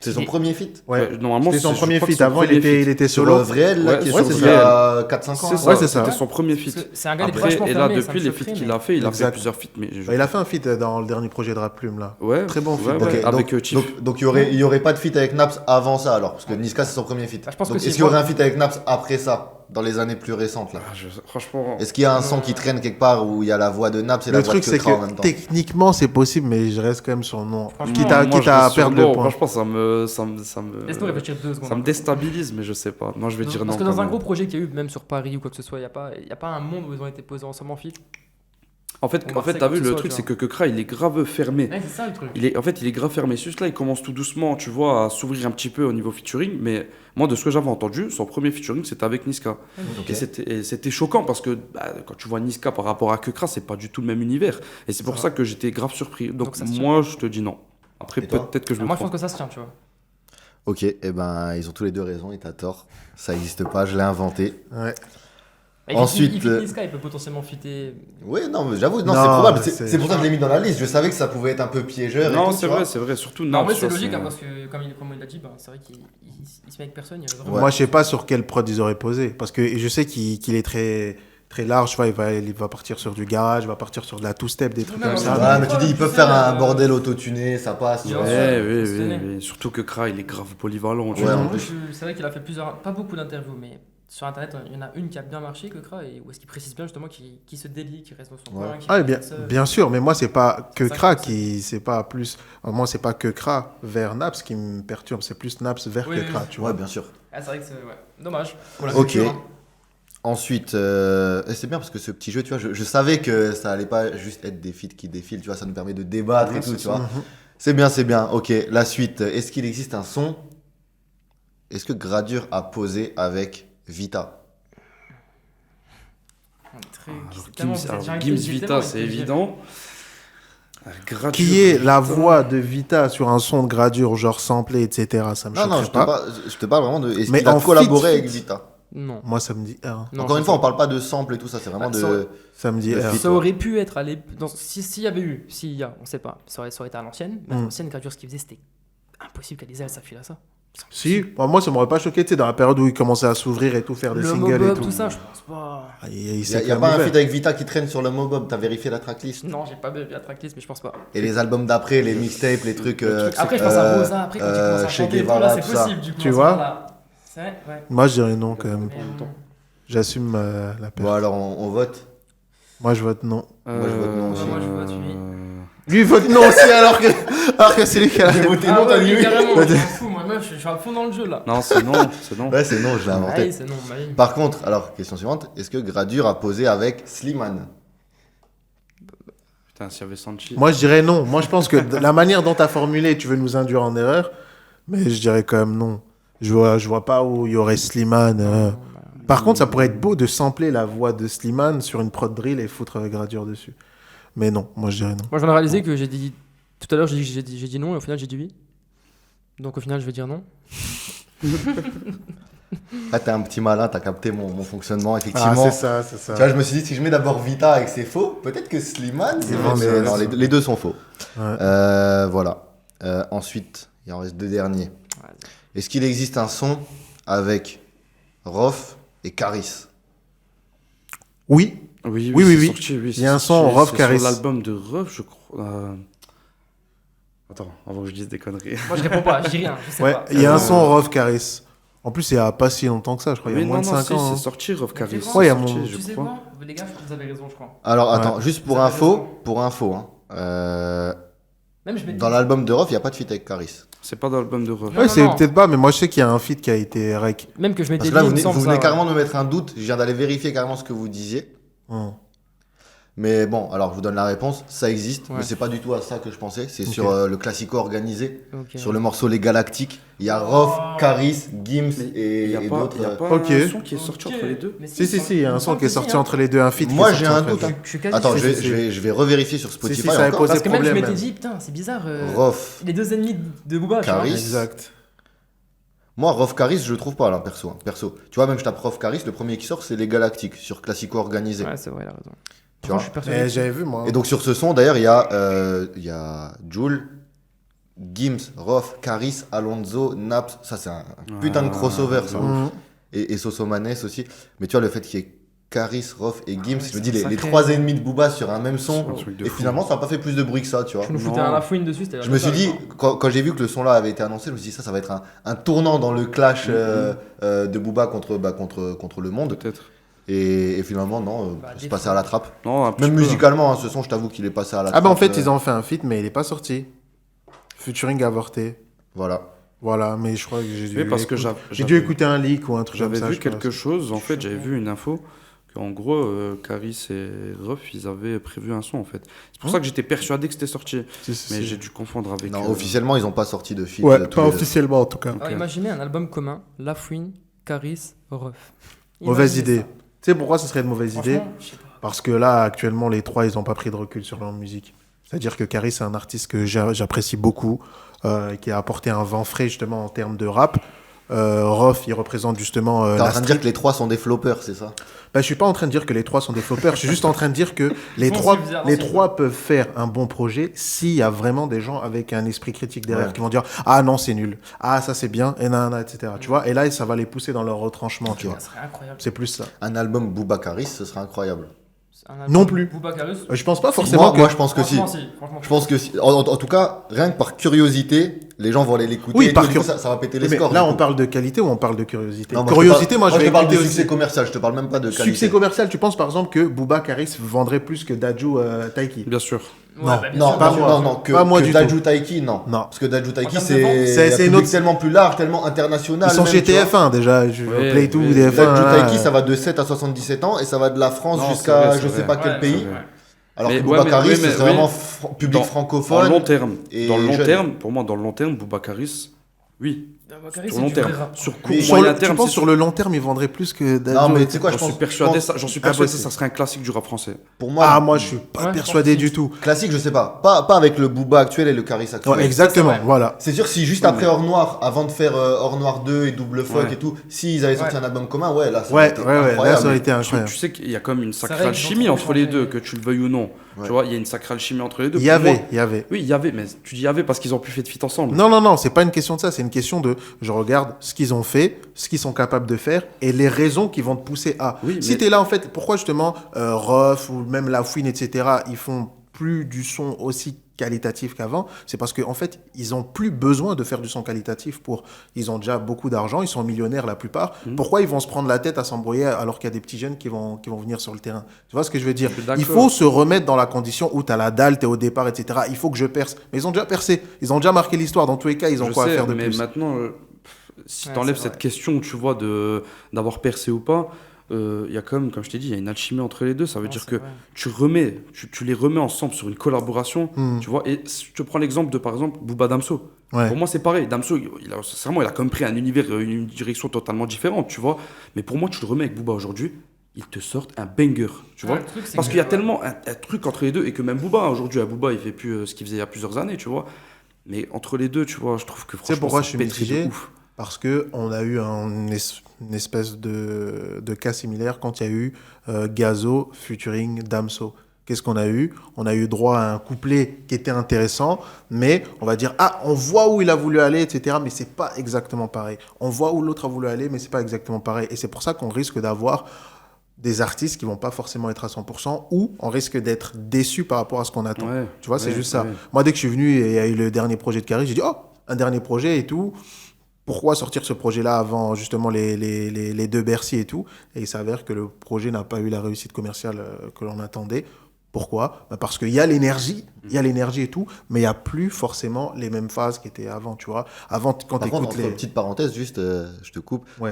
C'est son premier feat. Ouais. Normalement, C'était son je premier crois que feat. c'est son Avant, il premier était, feat. il était Sur solo. Vréel, là, Ouais, qui est ouais, sorti c'est il y a 4-5 ans. C'est hein. ça, Ouais, c'est ça. c'était son premier Parce feat. que c'est un gars, il est Après, vachement et là, fermé, ça depuis me les surprend, feats qu'il mais- a fait, il a fait Exact. plusieurs feats. Mais Bah, il a fait un feat dans le dernier projet de Rap Plume là. Ouais, Très bon feat. ouais, ouais, Ok, avec donc, Chief. donc il y aurait pas de feat avec Naps avant ça alors, parce que Niska c'est son premier feat. Bah, je pense Donc que est-ce si, qu'il y aurait moi- un feat avec Naps après ça? dans les années plus récentes là. Franchement. Est-ce qu'il y a un son qui traîne quelque part où il y a la voix de Naps et la Le voix de truc, c'est Kekra en même que temps? techniquement, c'est possible, mais je reste quand même sur le nom. Franchement, Quitte moi, à je reste sur perdre non. le point. Franchement, Laisse-nous réfléchir 2 secondes. ça me déstabilise, mais je sais pas. Moi, je vais dire non. Parce que quand dans un même. gros projet qu'il y a eu, même sur Paris ou quoi que ce soit, il n'y a pas un monde où ils ont été posés ensemble en feat. En fait, Marseille, t'as quoi vu, que ce le soit, truc, tu c'est vois. que Kekra, il est grave fermé. Ouais, c'est ça le truc. Il est grave fermé. Juste là, il commence tout doucement, tu vois, à s'ouvrir un petit peu au niveau featuring. Mais moi, de ce que j'avais entendu, son premier featuring, c'était avec Niska. Ok. Et c'était choquant parce que quand tu vois Niska par rapport à Kekra, c'est pas du tout le même univers. Et c'est pour ça que j'étais grave surpris. Donc ça se tient. moi, je te dis non. Après, Et toi peut-être que je me Moi, je pense trompe. que ça se tient, tu vois. Ok, et ben ils ont tous les deux raison et t'as tort. Ça n'existe pas, je l'ai inventé. Ouais. Et Ensuite, il fit Niska, il peut potentiellement fitter. Oui, non, mais j'avoue, non, Non, c'est probable. mais C'est pour ça que je l'ai mis dans la liste. Je savais que ça pouvait être un peu piégeur. et Non, tout, c'est tu vois. vrai, c'est vrai. Surtout Non, en vrai, Naps, c'est tu vois, logique, hein, parce que comme il l'a dit, c'est vrai qu'il se met avec personne. Il y a vraiment- Ouais. Moi, je sais pas sur quelle prod ils auraient posé. Parce que je sais qu'il est très, très large. Tu vois, il va partir sur du garage, il va partir sur de la two-step, des trucs Non, comme non, ça. Ouais, mais tu dis, ils peuvent faire un euh, bordel autotuné, ça passe. tu Bien vois. sûr. Ouais, faut se tenir. oui. Surtout que Kekra, il est grave polyvalent. tu Ouais, vois. en Moi, plus. c'est vrai qu'il a fait pas beaucoup d'interviews, mais sur internet, il y en a une qui a bien marché, Kekra, et où est-ce qu'il précise bien justement qu'il se délie, qu'il reste dans son Ouais. coin. qu'il Ah, fait bien, seul. bien sûr, mais moi, c'est pas C'est Kekra ça que qui. C'est pas plus. Moi, c'est pas Kekra vers Naps qui me perturbe. C'est plus Naps vers Oui, Kekra, oui. tu vois. Ouais, bien sûr. Ah, c'est vrai que c'est ouais. Dommage. Pour la Ok. culture, hein. Ensuite, et c'est bien parce que ce petit jeu, tu vois, je savais que ça allait pas juste être des feats qui défilent, tu vois, ça nous permet de débattre Ouais, et tout, c'est tu ça. vois. C'est bien. Ok, la suite. Est-ce qu'il existe un son? Est-ce que Gradure a posé avec Vita? On est très- Alors, c'est tellement- Gims, alors, j'ai Gims j'ai Vita, tellement c'est envie de dire. évident. Gradure, Qui est la Vita. voix de Vita sur un son de gradure, genre samplé, etc. Ça me Non, non, choquerait pas. je te parle vraiment de. Est-ce Mais qu'il a en collaboré feat, avec Vita? Non. Moi, ça me dit R. Non, Encore je une fois, on sais parle pas de sample et tout ça, c'est vraiment Ah, de. Ça me dit Le R. feat. Ça aurait pu être s'il y avait eu, s'il y a, on sait pas, ça aurait été à l'ancienne, mais à Mm. l'ancienne, Gradure, ce qu'il faisait, c'était impossible qu'Aliza elle s'affile à ça. Si, moi, ça m'aurait pas choqué, tu sais, dans la période où il commençait à s'ouvrir et tout, faire des Le singles et Mobob, tout. tout ça, je pense pas. Ah, il Il s'est n'y a quand pas même un ouvert. feat avec Vita qui traîne sur le Mobob, t'as vérifié la tracklist? Non, j'ai pas vu la tracklist, mais je pense pas. Et les albums d'après, les mixtapes, les trucs. Après, je pense à Rosa, après, quand tu commences à Che chanter, et tout, Guevara, là, c'est tout ça. possible, du coup. Tu à ce vois moment-là. C'est vrai, ouais. Moi, je dirais non, quand même. Mais, J'assume la perte. Bon, alors on vote. Moi, je vote non. Moi, je vote non aussi. Moi, je vote oui. Lui, il vote non aussi, alors que c'est lui qui a la J'ai voté Ah non, t'as ouais, dit oui. carrément, je m'en fous, moi, je suis à fond dans le jeu, là. Non, c'est non, c'est non. Ouais, c'est non, je l'ai inventé. Allez, c'est non, allez. Par contre, alors, question suivante, est-ce que Gradure a posé avec Slimane? Putain, s'il y avait Sanchi. Moi, je dirais non. Moi, je pense que la manière dont tu as formulé, tu veux nous induire en erreur. Mais je dirais quand même non. Je vois pas où il y aurait Slimane. Par contre, ça pourrait être beau de sampler la voix de Slimane sur une prod drill et foutre Gradure dessus. Mais non, moi, je dirais non. Moi, je viens de réaliser que j'ai dit. Tout à l'heure, j'ai dit non, et au final, j'ai dit oui. Donc, au final, je vais dire non. Là, t'es un petit malin, t'as capté mon fonctionnement, Ah, effectivement. c'est ça, c'est ça. Tu vois, je me suis dit, si je mets d'abord Vita et que c'est faux, peut-être que Slimane, c'est Non, vrai, c'est- mais non, les deux sont faux. Ouais. Voilà. Ensuite, il en reste deux derniers. Est-ce qu'il existe un son avec Rof et Caris? Oui, Oui, Oui, c'est oui. sorti, oui, Il y a un c'est son, sorti, Rof c'est Caris. sur l'album de Rof, je crois. Attends, avant que je dise des conneries. Moi, je réponds pas, je dis rien, je sais ouais. pas. Il y a un son Rof Caris. En plus, il y a pas si longtemps que ça, je crois. Il y a Oui, moins de non, 5 si, ans. c'est hein. sorti, Rof Caris. Tu sais c'est quoi, il y a sorti, mon- je Tu sais crois. quoi les gars, je crois que vous avez raison, je crois. Alors, Ouais. attends, juste pour Ça fait info, hein, Même je mets dans l'album de Rof, il n'y a pas de feat avec Caris. C'est pas dans l'album de Rof. Non, Ouais, non, c'est non. peut-être pas, mais moi, je sais qu'il y a un feat qui a été rec. Même que je m'étais Parce que là, dit, vous il me semble venez ça. carrément de me mettre un doute. Je viens d'aller vérifier carrément ce que vous disiez. Hum. Mais bon, alors je vous donne la réponse. Ça existe, Ouais. mais c'est pas du tout à ça que je pensais. C'est Ok. sur le classico organisé, Ok. sur le morceau Les Galactiques. Il y a Rof, Caris, Gims Mais et, il n'y a et pas, d'autres. y a pas Ok. un son qui est sorti entre les deux. Mais Si, il y a un son qui est sorti hein. entre les deux, un feat. Moi, qui est j'ai sorti un entre doute, les hein. deux. Je suis quasi Attends, sûr. je vais revérifier sur Spotify si, ça avait encore. posé- Parce que même je problème, m'étais même. dit, putain, c'est bizarre. Rof. Les deux ennemis de Booba, tu vois. Caris. Exact. Moi, Rof Caris, je le trouve pas là, perso. Tu vois, même je tape Rof Caris, le premier qui sort, c'est Les Galactiques sur classico organisé. Ouais, c'est vrai, il a raison. Tu vois. Je suis persuadé. Eh, j'avais vu, moi. Et donc sur ce son, d'ailleurs, il y a Jul, Gims, Rof, Caris, Alonso, Naps. Ça, c'est un putain de crossover, ça. Hum. Et Sosomanes aussi. Mais tu vois, le fait qu'il y ait Caris, Rof et Gims. ouais, Je me dis, les sacré. 3 ennemis de Booba sur un même son. Un truc de Et fou. finalement, ça n'a pas fait plus de bruit que ça, tu vois. Je nous foutais Non. un la fouine dessus. C'était la Je me suis totale, dit, quand j'ai vu que le son là avait été annoncé, je me suis dit, ça va être un tournant dans le clash de Booba contre le monde. Peut-être. Et finalement, non, Bah, c'est passé à la trappe. Non, un petit Même peu. musicalement, hein, ce son, je t'avoue qu'il est passé à la Ah trappe. bah en fait, ils ont fait un feat, mais il est pas sorti. Featuring avorté. Voilà. Voilà, mais je crois que j'ai dû, Oui, parce que j'ai dû écouter un leak ou un truc comme j'avais ça. vu je crois. quelque chose, en fait, j'avais vu une info qu'en gros, Caris et Ruff, ils avaient prévu un son, en fait. C'est pour ça que j'étais persuadé que c'était sorti, Si. mais j'ai dû confondre avec... Non, officiellement, ils n'ont pas sorti de feat. Ouais, tous pas les deux. officiellement en tout cas. Alors, imaginez un album commun, La Fouine, Caris, Ruff. Mauvaise Imaginez idée. ça. Tu sais pourquoi ce serait une mauvaise idée? Franchement, je sais pas. Parce que là, actuellement, les trois, ils n'ont pas pris de recul sur leur musique. C'est-à-dire que Caris, c'est un artiste que j'apprécie beaucoup, qui a apporté un vent frais justement en termes de rap. Rof, il représente justement T'es en la train de dire street. que les 3 sont des floppers, c'est ça? Bah, je suis pas en train de dire que les trois sont des floppers, je suis juste en train de dire que les Bon, trois, c'est bizarre, les c'est trois peuvent faire un bon projet s'il y a vraiment des gens avec un esprit critique derrière Ouais. qui vont dire ah non c'est nul, ah ça c'est bien, et nanana, etc. Tu vois, et là ça va les pousser dans leur retranchement, tu vois. Ça serait incroyable. C'est plus ça. Un album Booba Caris, ce serait incroyable. Un album Non plus. Booba Caris. Je pense pas forcément que. Moi, je pense que si. Franchement, franchement, Je pense que si. En tout cas, rien que par curiosité, les gens vont aller l'écouter. Oui, et par du coup, cur- ça va péter les Mais scores. là du on coup. parle de qualité ou on parle de curiosité? Non, Curiosité, moi je je vais te parle de écouter succès aussi. commercial, je te parle même pas de qualité. Succès commercial, tu penses par exemple que Booba Caris vendrait plus que Dajou Taiki? Bien sûr. Ouais, Non, bah, bien Non, sûr, pas bien sûr. moi. Non, Pas moi du tout. Dajou Taiki, non. Non. Parce que Dajou Taiki, termes de vente, c'est une un public autre- tellement plus large, tellement international. Ils sont même, chez tu vois. TF1 déjà, Ouais, Play Tout, oui. TF1. Dajou là, Taiki, ça va de 7 à 77 ans et ça va de la France Non, c'est jusqu'à vrai, je c'est sais vrai. pas quel Ouais, pays. c'est vrai. Alors Mais- que ouais, Booba mais- Caris, oui, c'est mais- vraiment oui. public Dans le francophone. long terme. et Dans le long jeune. terme, pour moi, dans le long terme, Booba Caris, oui. Booba Caris, Sur c'est long du terme. vrai rap. Sur court, Mais Sur moyen le, terme, tu penses c'est sur le long terme, ils vendraient plus que Dajou? Non, mais tu sais quoi, J'en suis persuadé, j'en suis persuadé que ça serait un classique du rap français. Pour moi, Ah, moi je suis pas Ouais, persuadé je pense du que tout. classique, je sais pas. Pas avec le Booba actuel et le Caris actuel. Ouais, exactement, ça, c'est vrai. voilà. C'est sûr, si juste Oui, après mais- Hors Noir, avant de faire Hors Noir 2 et Double Fuck Ouais. et tout, s'ils avaient sorti Ouais. un album commun, ouais, là, ça Ouais, aurait été là incroyable. ça aurait été Tu, incroyable. tu sais qu'il y a comme une C'est sacrée vrai qu'ils ont alchimie trop entre les changé. deux, que tu le veuilles ou non. Ouais. Tu vois, il y a une sacrée alchimie entre les deux. Il y Pour moi- avait. Oui, il y avait, mais tu dis il y avait parce qu'ils ont pu faire de feat ensemble. Non, c'est pas une question de ça, c'est une question de je regarde ce qu'ils ont fait, ce qu'ils sont capables de faire et les raisons qui vont te pousser à. Oui, Si mais- t'es là en fait, pourquoi justement Ruff ou même La Fouine, etc., ils font plus du son aussi qualitatif qu'avant, c'est parce qu'en fait, ils ont plus besoin de faire du son qualitatif ils ont déjà beaucoup d'argent, ils sont millionnaires la plupart. Pourquoi ils vont se prendre la tête à s'embrouiller alors qu'il y a des petits jeunes qui vont venir sur le terrain? Tu vois ce que je veux dire? Je suis d'accord. Il faut se remettre dans la condition où t'as la dalle, t'es au départ, etc. Il faut que je perce. Mais ils ont déjà percé. Ils ont déjà marqué l'histoire. Dans tous les cas, ils ont Je quoi à sais, faire de mais plus? maintenant, si Ouais, tu enlèves c'est cette vrai. question, tu vois, d'avoir percé ou pas, il y a comme je t'ai dit, il y a une alchimie entre les deux. Ça veut Non, dire c'est que vrai. tu les remets ensemble sur une collaboration, tu vois. Et si je te prends l'exemple de, par exemple, Booba Damso. Ouais. Pour moi, c'est pareil. Damso, sincèrement, il a quand même pris un univers, une direction totalement différente, tu vois. Mais pour moi, tu le remets avec Booba aujourd'hui, il te sort un banger, tu vois. Ouais, le truc, c'est Parce que- qu'il y a ouais. tellement un truc entre les deux, et que même Booba, aujourd'hui, Booba, il fait plus ce qu'il faisait il y a plusieurs années, tu vois. Mais entre les deux, tu vois, je trouve que franchement, pourquoi ça je suis pétrit de mitigé? ouf. Parce qu'on a eu une espèce de cas similaire quand il y a eu Gazo featuring Damso. Qu'est-ce qu'on a eu? On a eu droit à un couplet qui était intéressant, mais on va dire, ah, on voit où il a voulu aller, etc., mais c'est pas exactement pareil. On voit où l'autre a voulu aller, mais c'est pas exactement pareil. Et c'est pour ça qu'on risque d'avoir des artistes qui vont pas forcément être à 100%, ou on risque d'être déçus par rapport à ce qu'on attend. Ouais, Tu vois, c'est ouais, juste ça. ouais. Moi, dès que je suis venu et il y a eu le dernier projet de Carré, j'ai dit, oh, un dernier projet et tout. Pourquoi sortir ce projet-là avant justement les deux Bercy et tout? Et il s'avère que le projet n'a pas eu la réussite commerciale que l'on attendait. Pourquoi? Bah parce qu'il y a l'énergie, et tout, mais il n'y a plus forcément les mêmes phases qui étaient avant, tu vois. Avant, quand tu Par contre, écoutes entre les... petite parenthèse, juste, je te coupe. Ouais.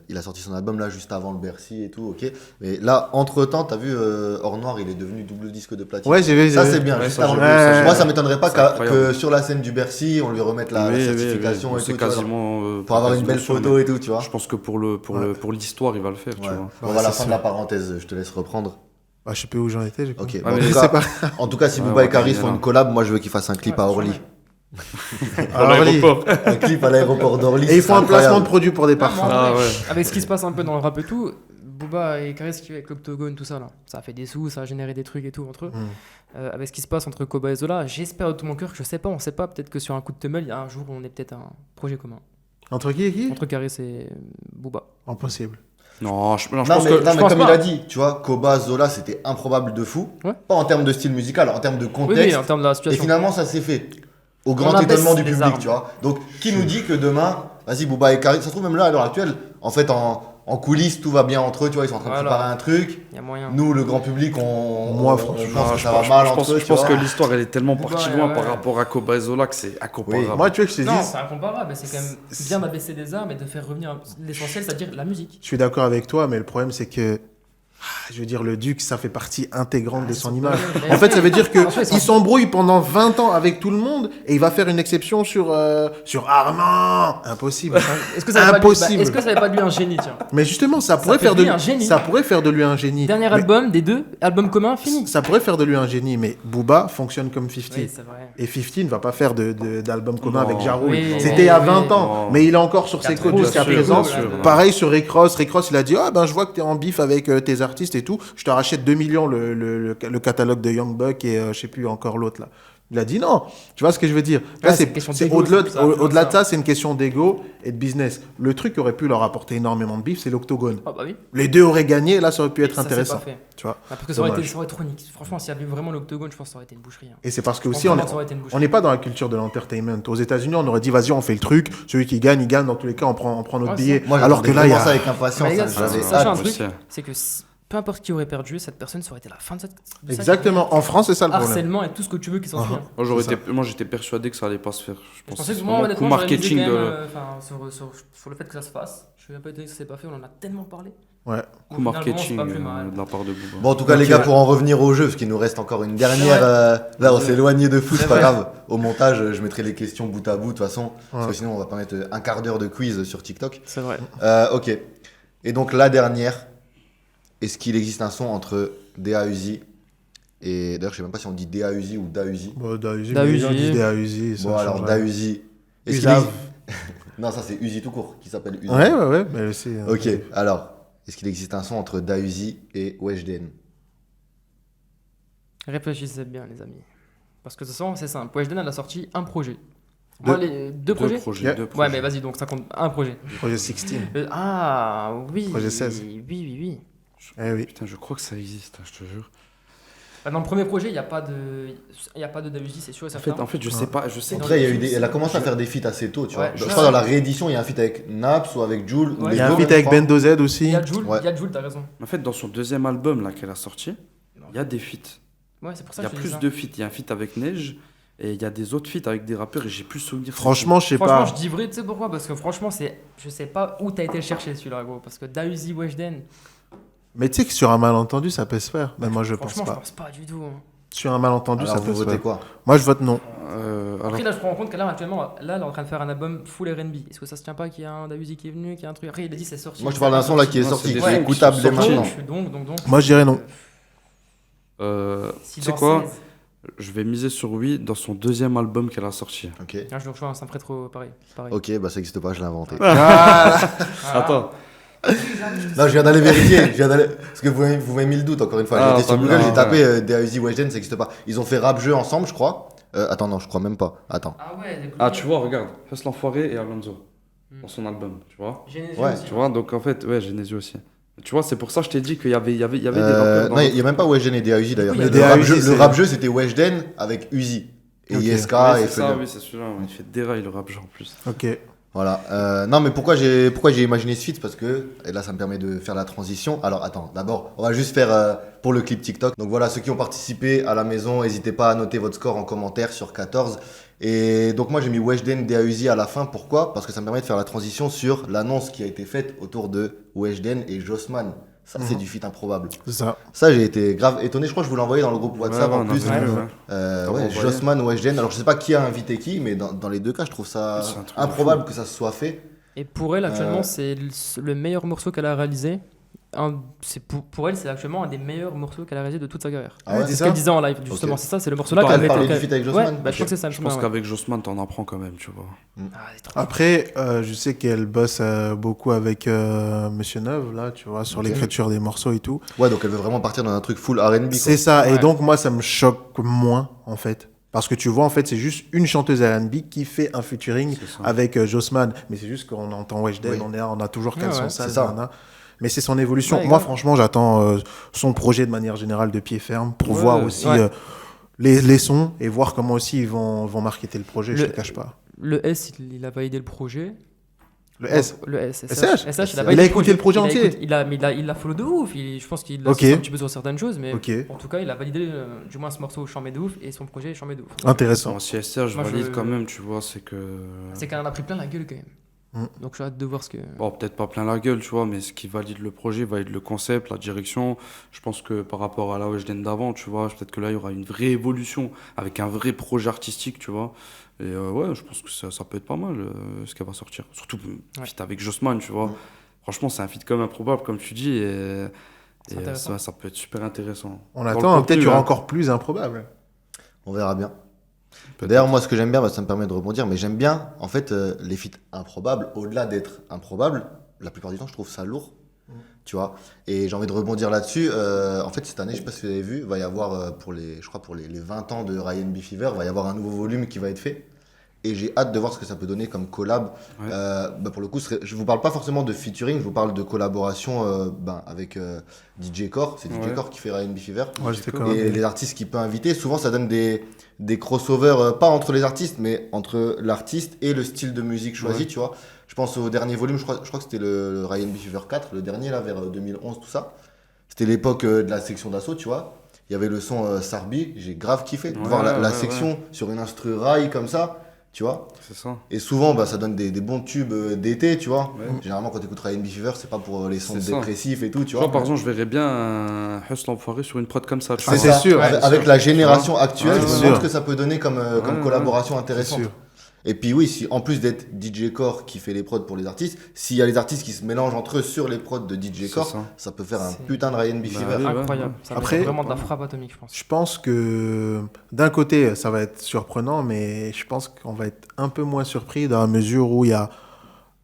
Il a sorti son album là juste avant le Bercy et tout, ok. Mais là, entre temps, t'as vu Hors Noir, il est devenu double disque de platine. Ouais, j'ai vu. Ça c'est bien. Ouais, juste ça, avant j'ai le vu, Bercy. ça, j'ai Moi, vu. ça m'étonnerait pas C'est que incroyable. sur la scène du Bercy, on lui remette la Oui, oui, certification oui, et c'est tout. tu vois, quasiment. pour avoir une belle quasiment sûr, photo mais et tout, tu vois. Je pense que pour l'histoire, il va le faire, tu Ouais. vois. On Ouais, va à la c'est fin de sûr. la parenthèse, je te laisse reprendre. Bah, je sais plus où j'en étais. Ok. Ouais, Bon, en, mais tout je cas, sais pas. en tout cas, si Ouais, Booba on et va Caris terminer font là. une collab, moi je veux qu'ils fassent un clip à Orly. Alors, allez. Un clip à l'aéroport d'Orly. Et ils font un c'est placement de incroyable. produit pour des Non, mais parfums. en Ah vrai, ouais. avec ce qui se passe un peu dans le rap et tout, Booba et Caris qui avec l'Octogone, tout ça là, ça a fait des sous, ça a généré des trucs et tout entre eux. Avec ce qui se passe entre Koba et Zola, j'espère de tout mon cœur que je sais pas, on sait pas, peut-être que sur un coup de teumel, il y a un jour où on est peut-être un projet commun Entre qui et qui? entre Caris et Booba. Impossible. Non, je Non, pense mais, que. non, mais pense comme pas. il a dit, tu vois, Koba, Zola, c'était improbable de fou. Ouais. Pas en termes de style musical, en termes de Oui, contexte. en termes de la Et situation. finalement, ça s'est fait. Au grand abaisse étonnement du les public, armes. tu vois. Donc, qui nous dit que demain, vas-y, Booba et Karim, ça se trouve même là, à l'heure actuelle, en fait, en coulisses, tout va bien entre eux, tu vois, ils sont en train de Voilà. préparer un truc. Il y a moyen. Nous, le grand public, Moi, on franchement, pense que ça va mal entre eux, Je tu pense vois. que l'histoire, elle est tellement Booba, partie loin ouais. par rapport à Koba et Zola que c'est incomparable. Oui. Moi, tu veux que je te Non, dise, c'est incomparable, mais c'est quand même bien d'abaisser des armes et de faire revenir l'essentiel, c'est-à-dire la musique. je suis d'accord avec toi, mais le problème, c'est que, je veux dire, le Duc, ça fait partie intégrante de son image. En fait, ça veut dire qu'il s'embrouille pendant 20 ans avec tout le monde et il va faire une exception sur Armand. Impossible. Est-ce que ça n'avait Impossible. est-ce que ça n'avait pas de lui un génie, tiens? Mais justement, ça pourrait fait faire de de lui un génie. ça pourrait faire de lui un génie. Dernier Mais album des deux, album commun, fini. ça pourrait faire de lui un génie, mais Booba fonctionne comme 50. Oui, c'est vrai. Et 50 ne va pas faire d'album commun Non. avec Ja Rule. Oui, C'était il y a 20 ans, non. mais il est encore sur Il y a ses côtes trop, jusqu'à bien sûr, présent. bien sûr. Pareil sur Rick Ross. Rick Ross, il a dit ah ben je vois que tu es en bif avec tes artistes et tout. Je te rachète 2 millions le catalogue de Young Buck et je sais plus encore l'autre là. Il a dit non. Tu vois ce que je veux dire? Là, Ouais, c'est une question d'ego, au-delà c'est ça, au-delà de ça. ça, c'est une question d'ego et de business. Le truc qui aurait pu leur apporter énormément de bif, c'est l'Octogone. Ah bah oui. Les deux auraient gagné, là ça aurait pu être Ça, c'est intéressant. pas fait. Tu vois. Ah, parce que ça aurait Dommage. été trop nique. Franchement, s'il y avait vraiment l'octogone, je pense que ça aurait été une boucherie. Hein. Et c'est parce que Je pense aussi vraiment que ça aurait été une on boucherie. n'est pas dans la culture de l'entertainment. Aux États-Unis, on aurait dit vas-y, on fait le truc. Celui qui gagne, il gagne. Dans tous les cas, on prend notre Ouais, billet. Moi, Alors que là, il y ça a. avec impatience. Mais les gars, hein, j'avais sachez hâte. un Moi truc, aussi. c'est que peu importe qui aurait perdu, cette personne, ça aurait été la fin de cette. de sa Exactement. En France, c'est ça le carrière. problème. Harcèlement et tout ce que tu veux qui s'en suit. Uh-huh. hein. Moi, j'étais persuadé que ça allait pas se faire. Je Je pense pensais que que c'est moi, vraiment coup honnêtement, j'aurais misé marketing quand même, de. sur le fait que ça se fasse. Je suis un peu étonné que ça s'est pas fait, on en a tellement parlé. Ouais. Coup Finalement, marketing c'est pas plus mal. de la part de Booba. Bon, en tout cas, les gars, pour en revenir au jeu, parce qu'il nous reste encore une dernière. Là, on s'est éloigné de fou, c'est pas grave. Au montage, je mettrai les questions bout à bout, de toute façon. Parce que sinon, on va pas mettre un quart d'heure de quiz sur TikTok. C'est vrai. Ok. Et donc, la dernière, est-ce qu'il existe un son entre DA-Uzi et. D'ailleurs, je sais même pas si on dit DA-Uzi ou DA-Uzi. Bon, Dausi, Dausi. les gens disent Dausi, ça Bon, alors, change rien. DA-Uzi. Est-ce qu'il Usav. existe- Non, ça, c'est Uzi tout court, qui s'appelle Uzi. Ouais, mais c'est. Ok, alors, est-ce qu'il existe un son entre DA-Uzi et Weshden? Réfléchissez bien, les amis. Parce que de toute façon, c'est simple. Weshden, elle a sorti un projet. Moi, les deux projets. Yeah. Deux Ouais, projets. mais vas-y, donc ça compte un projet. Projet 16. Ah, oui. Projet 16. Oui. Eh oui. Putain, je crois que ça existe, je te jure. Bah, dans le premier projet, il n'y a pas de Davizi, c'est sûr et certain. En fait, je sais pas. Je sais Après, il y a eu des- elle a commencé à faire des feats assez tôt, tu vois. Ouais, Je je crois sais. dans la réédition, il y a un feat avec Naps ou avec Jul. ou Ouais, les Il y a un deux, feat je avec crois. Ben Dozed aussi. Il y a Jul, Ouais. t'as raison. En fait, dans son deuxième album là qu'elle a sorti, il y a des feats. Ouais, c'est pour Il ça y a que je plus dis ça. de feats. Il y a un feat avec Neige et il y a des autres feats avec des rappeurs et j'ai plus souvenir. Franchement, je sais Franchement, pas. je dis vrai, tu sais pourquoi? Parce que franchement, je sais pas où t'as été le chercher celui-là, gros. Parce que Dausi, Weshden, Mais tu sais que sur un malentendu, ça peut se faire. Mais moi, je pense franchement, je pas. pense pas du tout. hein. Sur un malentendu, Alors, ça vous peut se votez faire. quoi? Moi, je vote non. Alors, Après, là, je prends en compte qu'elle actuellement, là, elle est en train de faire un album full R&B. Est-ce que ça se tient pas qu'il y a un Dausi qui est venu, qu'il y a un truc? Après, il a dit c'est sorti. Moi, je parle d'un son là qui est Non, sorti, c'est qui des est sons qui écoutable sont dès sortis. maintenant. Donc, Moi, je dirais non. si tu sais dans quoi 16, je vais miser sur oui dans son deuxième album qu'elle a sorti. Ok. Ah, je le rejoins, ça me ferait trop pareil. Ok, bah ça existe pas, je l'ai inventé. Voilà. Attends. Non, je viens d'aller vérifier. Parce que vous m'avez mis le doute encore une fois. Ah, J'ai été sur pas Google, bien, j'ai tapé DA-Uzi Weshden, ça existe pas. Ils ont fait rap jeu ensemble, je crois. Attends, non, je crois même pas. Attends. Ah ouais, Ah, tu vois, regarde, Hustle l'Enfoiré et Alonso dans son album, tu vois. Genesio Ouais, aussi. Tu vois, donc en fait, ouais, Genesio aussi. Tu vois, c'est pour ça que je t'ai dit qu'il y avait des rappeurs dans Non, il y a même pas Weshden et DA-Uzi d'ailleurs. Oui, il y a Le DA-Uzi, rap jeu- c'est- le rap jeu, c'était Weshden avec Uzi. Et Ok. ISK Ouais, et c'est ça, Feder. oui, c'est celui-là. ouais, il fait dérailler le rap, genre en plus. Ok. Voilà. Non, mais pourquoi j'ai imaginé ce feat? Parce que, et là, ça me permet de faire la transition. Alors, attends, d'abord, on va juste faire pour le clip TikTok. Donc voilà, ceux qui ont participé à la maison, n'hésitez pas à noter votre score en commentaire sur 14. Et donc, moi, j'ai mis Weshden DA-Uzi à la fin. Pourquoi? Parce que ça me permet de faire la transition sur l'annonce qui a été faite autour de Weshden et Jossman. Ça, c'est du feat improbable. C'est ça. Ça, j'ai été grave étonné. Je crois que je vous l'ai envoyé dans le groupe WhatsApp Ouais, en on a plus. vu, ouais. ouais. Ouais, envoyé. Jossman, Weshden. Alors, je sais pas qui a invité qui, mais dans les deux cas, je trouve ça C'est un truc de improbable que ça se soit fait. Et pour elle, actuellement, Euh. c'est le meilleur morceau qu'elle a réalisé. Pour elle, c'est actuellement un des meilleurs morceaux qu'elle a réalisé de toute sa carrière. Ah ouais, c'est ce qu'elle disait en live, justement. Ok. C'est ça, c'est le morceau là Attends, qu'elle elle parlait mettait- du feat avec Ouais, Jossman bah, je crois que c'est ça. Je pense qu'avec Jossman, t'en apprends quand même, tu vois. Ah, c'est trop- Après, je sais qu'elle bosse beaucoup avec Monsieur Neuve, là, tu vois, sur Ok. l'écriture des morceaux et tout. Ouais, donc elle veut vraiment partir dans un truc full R&B. quoi. C'est ça. Ouais. Et donc, moi, ça me choque moins, en fait. Parce que tu vois, en fait, c'est juste une chanteuse R&B qui fait un featuring C'est ça. avec Jossman. Mais c'est juste qu'on entend Weshden, Oui. on a toujours Ah qu'elle ouais, son c'est sale, ça. nana. Mais c'est son évolution. Ouais, Moi, grave. franchement, j'attends son projet de manière générale de pied ferme pour Ouais, voir aussi ouais. les sons et voir comment aussi ils vont marketer le projet, je Le- te cache pas. Le S, il a validé le projet. Le S. Le S, SH? SH, Il a validé écouté le projet entier. Mais il a follow de ouf. Je pense qu'il a Ok. sauté un petit peu sur certaines choses, mais Ok. en tout cas, il a validé du moins ce morceau chambé de ouf et son projet chambé de ouf. Intéressant. Bon, si SR, je Moi, valide je- quand même, tu vois, c'est que. C'est qu'elle en a pris plein la gueule quand même. Donc j'ai hâte de voir ce que. Bon, peut-être pas plein la gueule, tu vois, mais ce qui valide le projet, valide le concept, la direction. Je pense que par rapport à la Weshden d'avant, tu vois, peut-être que là, il y aura une vraie évolution avec un vrai projet artistique, tu vois. Et ouais, je pense que ça peut être pas mal ce qu'elle va sortir. Surtout feat avec Jossman, tu vois. Franchement, c'est un feat comme improbable, comme tu dis, et intéressant. ça peut être super intéressant. On Dans le attend, contenu, peut-être qu'il y aura hein. encore plus improbable. On verra bien. Peut-être. D'ailleurs, moi, ce que j'aime bien, ça me permet de rebondir, mais j'aime bien, en fait, les feats improbables, au-delà d'être improbables, la plupart du temps, je trouve ça lourd, tu vois. Et j'ai envie de rebondir là-dessus. En fait, cette année, je sais pas si vous avez vu, va y avoir, je crois, pour les 20 ans de Ryan B. Fever, va y avoir un nouveau volume qui va être fait. Et j'ai hâte de voir ce que ça peut donner comme collab. Ouais. Pour le coup, je vous parle pas forcément de featuring, je vous parle de collaboration avec DJ Core. C'est DJ Ouais. Core qui fait Ryan B. Fever. Ouais, j'étais quand Et même. les artistes qu'il peut inviter, souvent ça donne des crossovers, pas entre les artistes, mais entre l'artiste et le style de musique choisi, Ouais. tu vois. Je pense au dernier volume, je crois que c'était le Ryan B. Fever 4, le dernier là, vers 2011, tout ça. C'était l'époque de la section d'assaut, tu vois. Il y avait le son Sarbi, j'ai grave kiffé. Ouais, Voir la ouais, section sur une instru rail comme ça, tu vois. C'est ça. Et souvent, ça donne des bons tubes d'été, tu vois. Ouais. Généralement, quand tu écoutes Ryan B. Fever, c'est pas pour les sons C'est ça. dépressifs et tout, tu Tu vois, vois. par exemple, je verrais bien un Hustle Enfoiré sur une prod comme ça. Tu C'est vois. c'est ça, sûr, avec, c'est avec sûr. la génération actuelle, Ouais, je me c'est demande sûr. ce que ça peut donner comme Ouais, collaboration C'est intéressante. sûr. Et puis oui, si en plus d'être DJ Core qui fait les prods pour les artistes, s'il y a les artistes qui se mélangent entre eux sur les prods de DJ C'est Core, ça. ça peut faire un C'est- putain de Ryan B. Bah Fever. oui. Incroyable. Ça Après- va être vraiment de la frappe atomique, je pense. Je pense que d'un côté, ça va être surprenant, mais je pense qu'on va être un peu moins surpris dans la mesure où il y a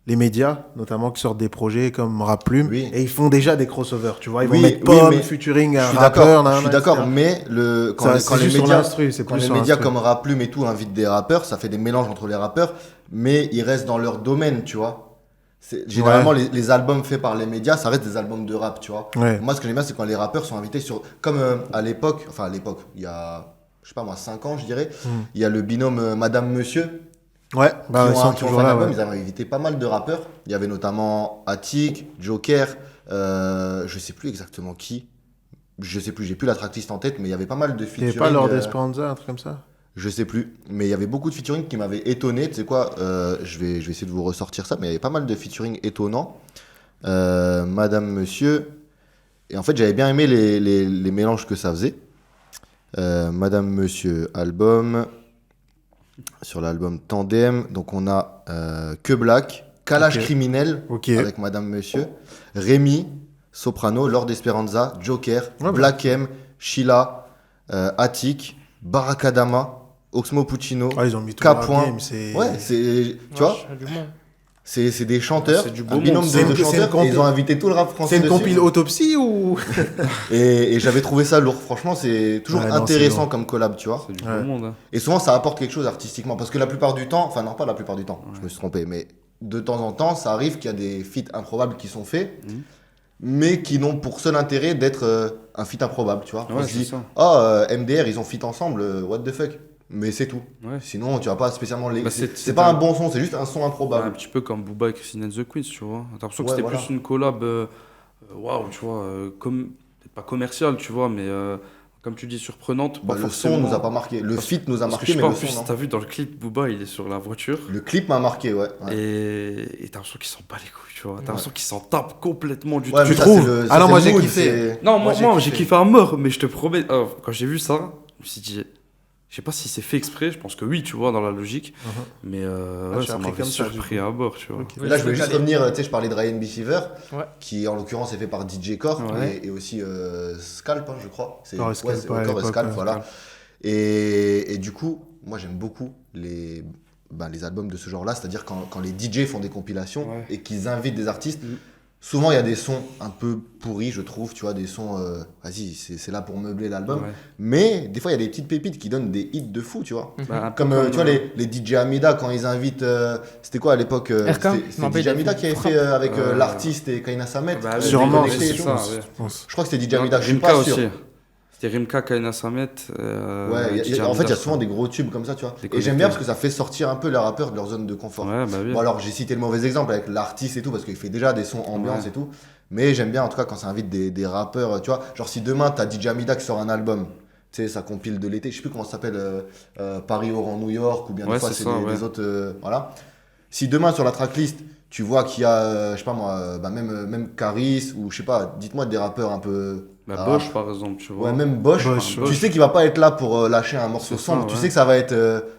les médias, notamment, qui sortent des projets comme Rap Plume, Oui. et ils font déjà des crossovers, tu vois. Ils Oui, vont mettre oui, Pomme, mais featuring Je un suis rappeur, d'accord, nan, je suis nan, d'accord, etc. mais quand C'est les juste sur médias, l'instru, c'est quand plus les sur médias l'instru. comme Rap Plume et tout invitent des rappeurs, ça fait des mélanges entre les rappeurs, mais ils restent dans leur domaine, tu vois. Généralement, les albums faits par les médias, ça reste des albums de rap, tu vois. Ouais. Moi, ce que j'aime bien, c'est quand les rappeurs sont invités sur. Comme à l'époque, il y a, je sais pas moi, 5 ans, je dirais, il y a le binôme Madame Monsieur. Ouais, bah, ils sont Qui ont toujours fait un là. album, Ouais. ils avaient invité pas mal de rappeurs. Il y avait notamment Attic, Joker, je sais plus exactement qui. Je sais plus, j'ai plus la tracklist en tête, mais il y avait pas mal de Il n'y featuring. avait pas Lord Esperanza, un truc comme ça? Je sais plus, mais il y avait beaucoup de featuring qui m'avaient étonné. Tu sais quoi, je vais essayer de vous ressortir ça, mais il y avait pas mal de featuring étonnants. Madame, Monsieur. Et en fait, j'avais bien aimé les mélanges que ça faisait. Madame, Monsieur, album. Sur l'album Tandem, donc on a Que Black, Kalash Ok. Criminel Ok. avec Madame Monsieur, Rémi, Soprano, Lord Esperanza, Joker, Ouais, Black M, Sheila, Attic, Barakadama, Oxmo Puccino. Ah, ils ont mis tout K. leur Point. game, c'est... Ouais, tu vois, Du monde. c'est des chanteurs, C'est du beau un binôme monde. de C'est une chanteurs, et ils ont invité tout le rap français C'est une dessus. compile autopsie ou... Et j'avais trouvé ça lourd. Franchement, c'est toujours Ouais, non, c'est intéressant lourd. comme collab, tu vois. C'est du Ouais. beau monde. Hein. Et souvent, ça apporte quelque chose artistiquement. Parce que la plupart du temps, enfin, non, pas la plupart du temps, je me suis trompé, mais de temps en temps, ça arrive qu'il y a des feats improbables qui sont faits, Mhm. mais qui n'ont pour seul intérêt d'être un feat improbable, tu vois. On Ouais, se c'est dit, ça. MDR, ils ont feat ensemble, what the fuck. Mais c'est tout. Ouais. Sinon, tu vas pas spécialement les. Bah, c'est pas un bon son, c'est juste un son Ouais, un improbable. petit peu comme Booba et Christine and the Queens, tu vois. T'as l'impression que Ouais, c'était voilà. plus une collab, waouh, tu vois, peut-être pas commerciale, tu vois, mais comme tu dis, surprenante. Bah, pas le son forcément. nous a pas marqué. Le feat nous a Parce que marqué, je sais mais pas, le en plus, son, non. t'as vu dans le clip, Booba, il est sur la voiture. Le clip m'a marqué, ouais. Ouais. Et t'as l'impression qu'il s'en bat les couilles, tu vois. T'as l'impression qu'il s'en tape complètement du Ouais, tout. mais Tu ça, trouves c'est le- Ah ça, non, c'est moi, le j'ai mood, kiffé. c'est- Non, Moi, moi, j'ai j'ai kiffé. kiffé à mort, mais je te promets, quand j'ai vu ça, je me suis dit, je sais pas si c'est fait exprès, je pense que oui, tu vois, dans la logique, mais Ah, ouais, j'ai ça appris m'avait comme ça, du surpris à bord, tu vois. Ok. Mais là, je voulais juste Calé. revenir, tu sais, je parlais de Ryan B. Fever, Ouais. qui en l'occurrence est fait par DJ Core Ouais. et aussi Scalp, hein, je crois. C'est Core et Scalp, c'est ouais, à Core et l'époque, Scalp, ouais. voilà. Et du coup, moi j'aime beaucoup les albums de ce genre-là, c'est-à-dire quand les DJ font des compilations Ouais. et qu'ils invitent des artistes. Mhm. Souvent, il y a des sons un peu pourris, je trouve, tu vois, des sons, vas-y, c'est là pour meubler l'album. Ouais. Mais des fois, il y a des petites pépites qui donnent des hits de fou, tu vois. Bah, un peu Comme, tu vois, les DJ Amida, quand ils invitent, c'était quoi à l'époque RK, C'était DJ Amida qui avait fait avec l'artiste et Kaina Samet. Bah, Sûrement, Déconnecté et c'est tout. ça, je ouais. pense. Je crois que c'était DJ Amida, je suis Rimka pas aussi. sûr. C'était Rimka, Kaina Samet. Ouais, DJ en fait, il y Amida, a souvent des gros tubes comme ça, tu vois. Des Et j'aime bien parce que ça fait sortir un peu les rappeurs de leur zone de confort. Ouais, bah oui. Bon, alors j'ai cité le mauvais exemple avec l'artiste et tout, parce qu'il fait déjà des sons ambiance Ouais. et tout. Mais j'aime bien en tout cas quand ça invite des rappeurs, tu vois. Genre si demain t'as DJ Amida qui sort un album, tu sais, ça compile de l'été, je sais plus comment ça s'appelle, Paris au New York, ou bien des Ouais, fois c'est c'est ça, des ouais. autres. Voilà. Si demain sur la tracklist, tu vois qu'il y a, je sais pas moi, même Caris, ou je sais pas, dites-moi des rappeurs un peu. Bah, rap. Bosch, par exemple, tu vois. Ouais, même Bosch, Bosch, tu ouais. sais qu'il va pas être là pour lâcher un morceau C'est ça, sombre, tu ouais. sais que ça va être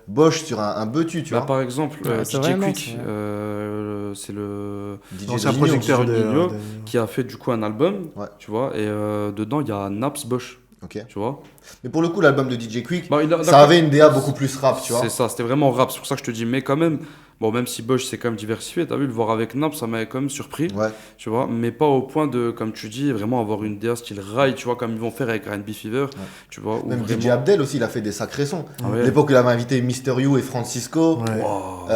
Bosch sur un Betu, tu Bah, vois. par exemple, Ouais, c'est DJ vrai, non, Quick, c'est c'est le DJ L'ancien Nino. producteur de Nino, qui a fait du coup un album, Ouais. tu vois, et dedans il y a Naps Bosch, Ok. tu vois. Mais pour le coup, l'album de DJ Quick, Bah, ça d'accord. avait une DA beaucoup plus rap, tu vois. C'est ça, c'était vraiment rap, c'est pour ça que je te dis, mais quand même, bon, même si Bosch s'est quand même diversifié, t'as vu, le voir avec Naps, ça m'avait quand même surpris, Ouais. tu vois, mais pas au point de, comme tu dis, vraiment avoir une DA style rail, tu vois, comme ils vont faire avec R&B Fever, tu vois. Où Même DJ vraiment... Abdel aussi, il a fait des sacrés sons. Ah ouais. L'époque où il avait invité Mister You et Francisco. Ouais. Wow,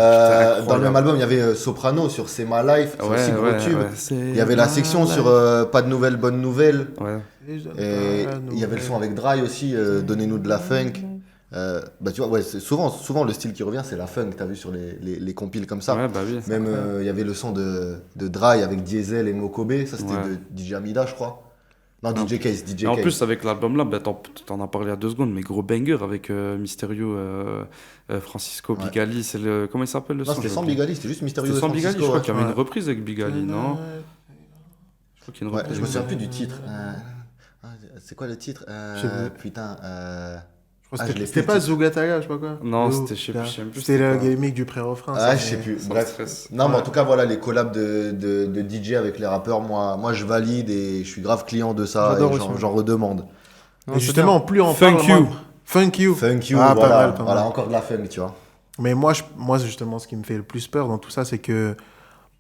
Dans le même album, il y avait Soprano sur C'est My Life, c'est aussi gros tube. Il y avait la section sur Pas de nouvelles, bonnes nouvelles. Ouais. Et il y avait le son avec Dry aussi, Donnez-nous de la funk. Bah tu vois, ouais, c'est souvent le style qui revient, c'est la funk, t'as vu sur les compiles comme ça. Ouais, bah oui. Même il y avait le son de Dry avec Diesel et Mokobe, ça c'était Ouais. de DJ Amida, je crois. Non, DJ Case, DJ Et en Case. plus, avec l'album là, bah, t'en as parlé il y a 2 secondes, mais gros banger avec Mysterio, Francisco, Ouais. Bigali, c'est le. Comment il s'appelle le Non, son? c'était sans Bigali, c'était juste Mysterio C'était et sans Bigali, je Francisco. crois Ouais. qu'il y avait Ouais. une reprise avec Bigali, non? Je crois qu'il y a une Ouais, reprise. je me souviens plus du titre. C'est quoi le titre Je sais plus. Putain. Je crois Ah, que je l'ai c'était plus, pas le titre. Zugataga, je sais pas quoi. Non, Ou- c'était, je sais plus. C'était le quoi. gimmick du pré-refrain. Ah, ça, je sais mais- plus. Sans Bref. stress. Non, mais Ouais. en tout cas, voilà, les collabs de DJ avec les rappeurs, moi je valide et je suis grave client de ça J'adore et aussi, ouais. j'en redemande. Non, Et c'est justement, plus on Funk parle, you. moi- Funk you. Funk you, Ah, pas voilà, mal, pas voilà, mal. encore de la funk, tu vois. Mais moi, justement, ce qui me fait le plus peur dans tout ça, c'est que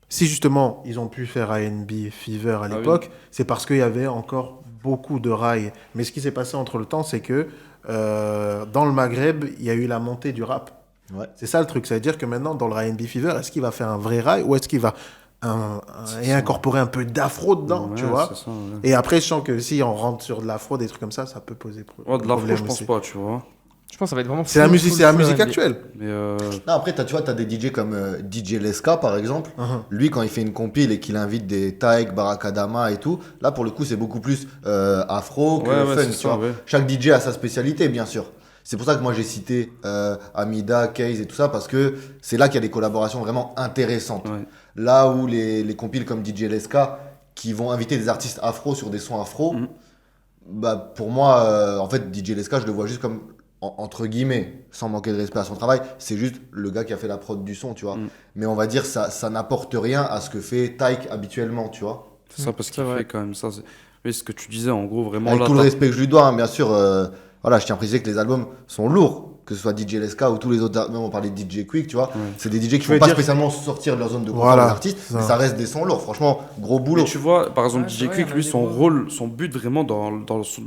si justement ils ont pu faire R&B Fever à Ah l'époque, c'est parce qu'il y avait encore beaucoup de rails. Mais ce qui s'est passé entre le temps, c'est que dans le Maghreb, il y a eu la montée du rap. Ouais. C'est ça le truc. Ça veut dire que maintenant, dans le R&B Fever, est-ce qu'il va faire un vrai rail ou est-ce qu'il va et incorporer un peu d'afro dedans, tu Ouais, vois? c'est ça, ouais. Et après, je sens que si on rentre sur de l'afro, des trucs comme ça peut poser Ouais, de l'afro, problème je pense aussi. pas, tu vois. Je pense que ça va être vraiment. C'est la full, musique, full, c'est la full musique R&B. actuelle. Mais Non, après, tu vois, t'as des DJ comme DJ Leska, par exemple. Mhm. Lui, quand il fait une compile et qu'il invite des Taïk, Barakadama et tout, là, pour le coup, c'est beaucoup plus afro que ouais, funk, c'est tu ça, vois. ouais. Chaque DJ a sa spécialité, bien sûr. C'est pour ça que moi, j'ai cité Amida, Case et tout ça, parce que c'est là qu'il y a des collaborations vraiment intéressantes. Ouais. Là où les compiles comme DJ Leska, qui vont inviter des artistes afro sur des sons afro, Mhm. bah, pour moi, en fait, DJ Leska, je le vois juste comme, entre guillemets, sans manquer de respect à son travail, c'est juste le gars qui a fait la prod du son, tu vois. Mhm. Mais on va dire, ça n'apporte rien à ce que fait Taïk habituellement, tu vois. C'est ça, parce C'est qu'il vrai. fait quand même ça. Oui, ce que tu disais, en gros, vraiment. Avec là, tout le t'as- respect que je lui dois, hein, bien sûr, voilà, je tiens à préciser que les albums sont lourds, que ce soit DJ Leska ou tous les autres, même on parlait de DJ Quick, tu vois. Ouais. C'est des DJ qui veux vont pas dire- spécialement sortir de leur zone de confort, Voilà, les artistes, ça. mais ça reste des sons lourds. Franchement, gros boulot. Mais tu vois, par exemple, Ouais, DJ c'est vrai, Quick, il y en a lui, des son gros. rôle, son but vraiment dans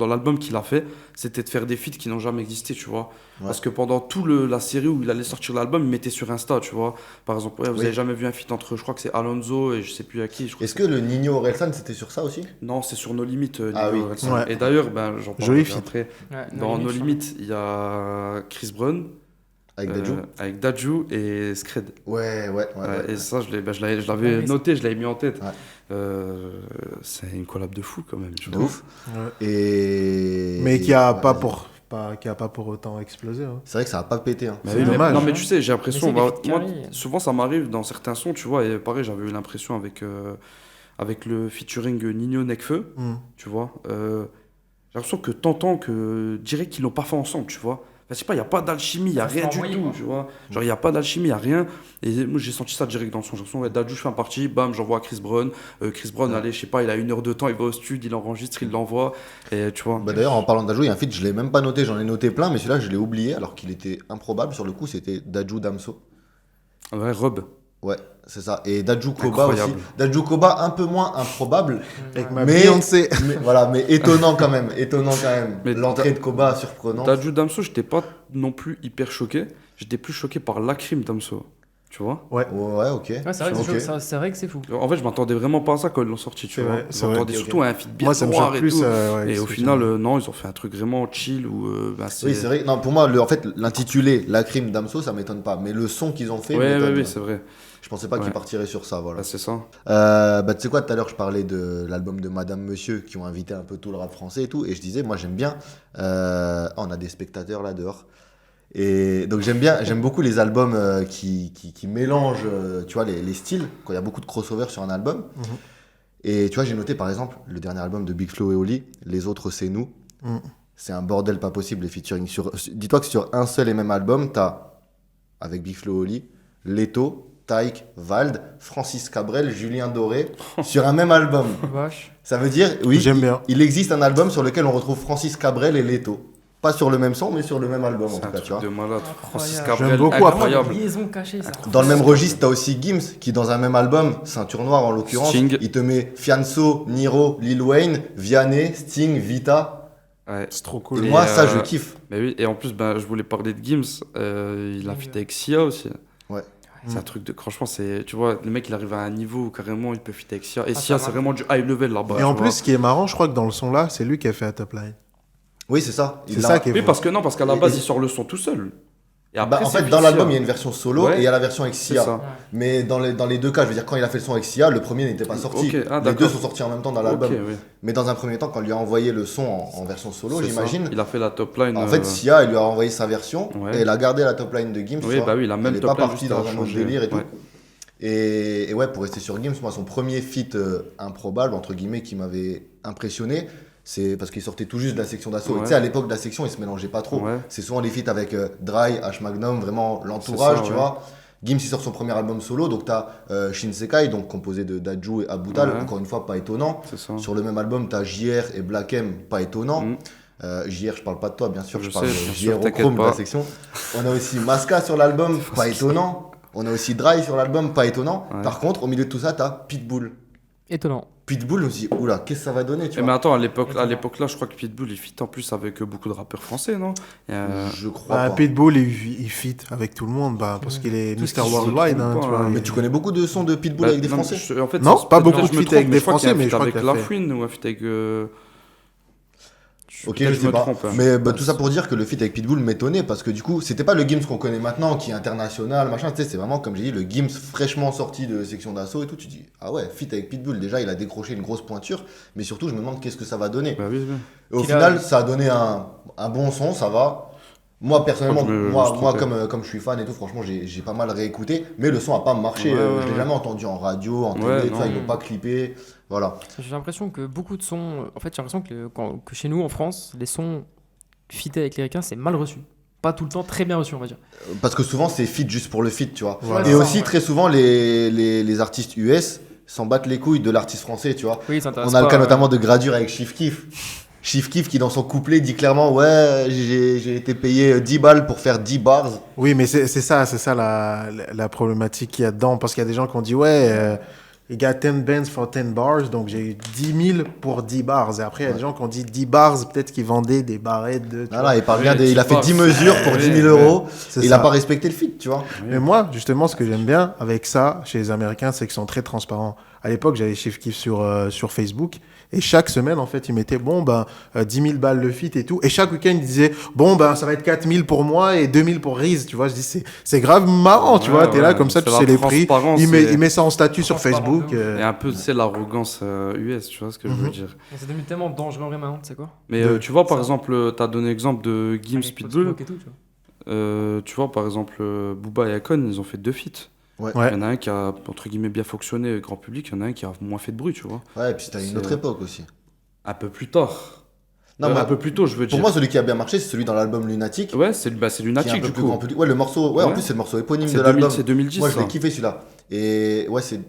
l'album qu'il a fait, c'était de faire des feats qui n'ont jamais existé, tu vois. Ouais. Parce que pendant la série où il allait sortir l'album, il mettait sur Insta, tu vois. Par exemple, ouais, vous Oui. avez jamais vu un feat entre, je crois que c'est Alonso et je sais plus à qui. Je crois Est-ce que le Nino Orelsan, c'était sur ça aussi? Non, c'est sur No Limit. Ah Nino oui. Orelsan. Ouais. Et d'ailleurs, ben, j'en Joli parlerai feat. après. Ouais, Dans No je crois. Limit, il y a Chris Brown. Avec Dadju? Avec Dadju et Scred. Ouais. Et ça, je l'avais Ah oui, noté, je l'avais mis en tête. Ouais. C'est une collab de fou quand même. Tu De vois. ouf. Ouais. Et... Mais qui a Ouais, pas vas-y. qui a pas pour autant explosé. Hein. C'est vrai que ça a pas pété. Hein. Mais C'est oui, dommage, non, mais hein. tu sais, j'ai l'impression. Mais c'est bah, des feats moi, carrés. souvent, ça m'arrive dans certains sons, tu vois. Et pareil, j'avais eu l'impression avec le featuring Nino Nekfeu, Mm. tu vois. J'ai l'impression que t'entends que direct qu'ils l'ont pas fait ensemble, tu vois. Enfin, je sais pas, il n'y a pas d'alchimie, il n'y a Ça se fait rien du envoyer, tout, quoi. tu vois. Genre, il n'y a pas d'alchimie, il n'y a rien. Et moi, j'ai senti ça direct dans le son. J'ai l'impression, ouais, Dadju, je fais un parti, bam, j'envoie à Chris Brown. Chris Brown, allez, je sais pas, il a 1 heure de temps, il va au studio, il enregistre, il l'envoie. Et tu vois. Bah d'ailleurs, en parlant de Dadju, il y a un feat, je l'ai même pas noté, j'en ai noté plein, mais celui-là, je l'ai oublié, alors qu'il était improbable. Sur le coup, c'était Dadju Damso. Ouais, Rob. Ouais, c'est ça. Et Dadju Koba aussi. Incroyable. Dadju Koba, un peu moins improbable, Avec ma mais, Beyoncé. mais étonnant quand même. Étonnant quand même. Mais L'entrée de Koba surprenante. Dadju Damso, j'étais pas non plus hyper choqué. J'étais plus choqué par Lakrim Damso. Tu vois? Ouais, ok. Ouais, c'est vrai, Ok. c'est vrai que c'est fou. En fait, je m'attendais vraiment pas à ça quand ils l'ont sorti, tu C'est vois. vrai, Je c'est vrai. m'attendais Ok, surtout à un feat bien Moi, ça me noir choque et plus. tout. Ouais, Et ce au que final, tu dis. non, ils ont fait un truc vraiment chill où c'est. Oui, c'est vrai. Non, pour moi, en fait, l'intitulé Lakrim Damso, ça m'étonne pas. Mais le son qu'ils ont fait m'étonne. Ouais, c'est vrai. Je pensais pas qu'ils Ouais. partiraient sur ça, voilà. Bah, c'est ça. Tu sais quoi, tout à l'heure, je parlais de l'album de Madame Monsieur qui ont invité un peu tout le rap français et tout. Et je disais, moi, j'aime bien. On a des spectateurs là dehors. Et donc, j'aime beaucoup les albums qui mélangent, tu vois, les styles. Quand il y a beaucoup de crossover sur un album. Mhm. Et tu vois, j'ai noté par exemple le dernier album de Big Flo et Oli, Les Autres, c'est nous. Mhm. C'est un bordel pas possible, les featuring. Dis-toi que sur un seul et même album, t'as, avec Big Flo et Oli, Leto, Taïk, Vald, Francis Cabrel, Julien Doré, sur un même album. Vache. Ça veut dire, oui, J'aime bien. il existe un album sur lequel on retrouve Francis Cabrel et Leto. Pas sur le même son, mais sur le même album en C'est tout un cas, tu vois. truc de malade. Incroyable. Francis J'aime Cabrel, beaucoup, incroyable. Liaison cachée, ça. Dans le même registre, t'as aussi Gims qui, dans un même album, Ceinture Noire en l'occurrence, Sting. il te met Fianso, Niro, Lil Wayne, Vianney, Sting, Vita. Ouais. C'est trop Et cool. Et moi, ça, je euh, kiffe. Mais oui, et en plus, je voulais parler de Gims. Il a fit avec Sia aussi. Ouais. C'est un truc de. Franchement, c'est. Tu vois, le mec, il arrive à un niveau où carrément il peut fit avec Sia. Et Ah, Sia, ça c'est marche. vraiment du high level là-bas. Et en tu plus, vois. ce qui est marrant, je crois que dans le son là, c'est lui qui a fait un top line. Oui, c'est ça. C'est ça qui est Oui, fou. parce qu'à la base, Et- il sort le son tout seul. Et Bah, après, en c'est fait, lui, dans l'album, Sia. il y a une version solo Ouais. et il y a la version avec C'est Sia. ça. Mais dans les deux cas, je veux dire, quand il a fait le son avec Sia, le premier n'était pas sorti. Ok, Les d'accord. deux sont sortis en même temps dans l'album. Ok, oui. Mais dans un premier temps, quand il lui a envoyé le son en version solo, C'est j'imagine, ça. Il a fait la top line. en fait, Sia, il lui a envoyé sa version Ouais. et elle a gardé la top line de Gims. tu Oui, vois. bah oui, la même Elle est top pas line. partie juste dans à un autre changer. délire et tout. Ouais. Et ouais, pour rester sur Gims, moi, son premier feat improbable, entre guillemets, qui m'avait impressionné, c'est parce qu'il sortait tout juste de la section d'assaut. Et Ouais. tu sais, à l'époque de la section, il se mélangeait pas trop. Ouais. C'est souvent les feats avec Dry, H Magnum, vraiment l'entourage, C'est ça, tu ouais. vois. Gims, il sort son premier album solo, donc t'as Shinsekai, donc composé de Dadju et Abutal, Ouais. encore une fois, pas étonnant. C'est ça. Sur le même album, t'as JR et Black M, pas étonnant. Mm. JR, je parle pas de toi, bien sûr, je Je parle sais, de bien JR sûr, au t'inquiète Chrome de la pas. section. On a aussi Masca sur l'album, pas étonnant. On a aussi Dry sur l'album, pas étonnant. Ouais. Par contre, au milieu de tout ça, t'as Pitbull. Étonnant. Pitbull, on se dit, oula, qu'est-ce que ça va donner, tu Mais vois. attends, à l'époque là, je crois que Pitbull, il fit en plus avec beaucoup de rappeurs français, non? Je crois Bah, pas. Pitbull, il fit avec tout le monde parce qu'il est Tout ce Mr. qui se Worldwide. trompe hein, pas, tu vois, hein. Mais il- tu connais beaucoup de sons de Pitbull Bah, avec des non, Français en fait, Non, ça- pas peut-être beaucoup que de je me feats trompe, avec des je crois qu'il y a un Français, mais feat je crois avec qu'il a fait. Lafouine ou un feat avec. Ok, peut-être je sais pas. trompe, hein. Mais bah, Ouais, tout ça pour dire que le feat avec Pitbull m'étonnait parce que du coup, c'était pas le Gims qu'on connaît maintenant qui est international, machin. Tu sais, c'est vraiment, comme j'ai dit, le Gims fraîchement sorti de section d'assaut et tout. Tu dis, ah ouais, feat avec Pitbull, déjà, il a décroché une grosse pointure. Mais surtout, je me demande qu'est-ce que ça va donner. Bah oui, oui. Et au Qu'il a- final, ça a donné un bon son, ça va. Moi, personnellement, Je crois que je me moi trompais. comme je suis fan et tout, franchement, j'ai pas mal réécouté. Mais le son a pas marché. Ouais, Je ouais, l'ai ouais. jamais entendu en radio, en Ouais, télé, tout ça, non. ils l'ont pas clippé. Voilà. J'ai l'impression que beaucoup de sons. En fait, j'ai l'impression que chez nous, en France, les sons fités avec les ricains, c'est mal reçu. Pas tout le temps très bien reçu, on va dire. Parce que souvent, c'est feat juste pour le feat, tu vois. Voilà. Et Ouais, aussi, ouais. très souvent, les artistes US s'en battent les couilles de l'artiste français, tu vois. Oui, ça intéresse On a le pas, cas notamment de Gradure avec Chief Keef. Chief Keef qui, dans son couplet, dit clairement, ouais, j'ai été payé 10 balles pour faire 10 bars. Oui, mais c'est ça la problématique qu'il y a dedans. Parce qu'il y a des gens qui ont dit, ouais, il got 10 bands for 10 bars, donc j'ai eu 10 000 pour 10 bars. Et après, il y a des gens qui ont dit 10 bars, peut-être qu'ils vendaient des barrettes de. tu Non, vois. non, il parle Oui, bien il a fait 10 bars. mesures pour 10 000 Ouais, euros. C'est Il ça. a pas respecté le feat, tu vois. Mais moi, justement, ce que j'aime bien avec ça, chez les Américains, c'est qu'ils sont très transparents. À l'époque, j'avais Chief Keef sur Facebook. Et chaque semaine, en fait, ils mettaient, 10 000 balles le feat et tout. Et chaque week-end, ils disaient, ça va être 4 000 pour moi et 2 000 pour Reese. Tu vois, je dis, c'est grave marrant, tu Ouais, vois. T'es là, ouais, comme ça, tu c'est sais la les prix. transparence, Il et- met ça en statut sur Transparent, Facebook. de ouf. Et un peu, c'est l'arrogance US, tu vois ce que je veux dire. C'est devenu tellement dangereux en vrai maintenant, tu sais quoi. Mais tu vois, par exemple, t'as donné l'exemple de Gims Avec Pitbull. Post Malone et tout, tu vois. Tu vois, par exemple, Booba et Akon, ils ont fait 2 feats. Ouais. Ouais. Il y en a un qui a, entre guillemets, bien fonctionné grand public, il y en a un qui a moins fait de bruit, tu vois. Ouais, et puis c'était à une C'est- autre époque aussi. Un peu plus tard. Non, mais un peu plus tôt, je veux pour dire. moi, celui qui a bien marché, c'est celui dans l'album Lunatic. Ouais, c'est Qui est un lunatique, peu du plus coup. grand public. Ouais, le morceau, ouais, en Ouais. plus, c'est le morceau éponyme C'est de l'album. 2010, Moi, je l'ai ça. kiffé celui-là. Et ouais, c'est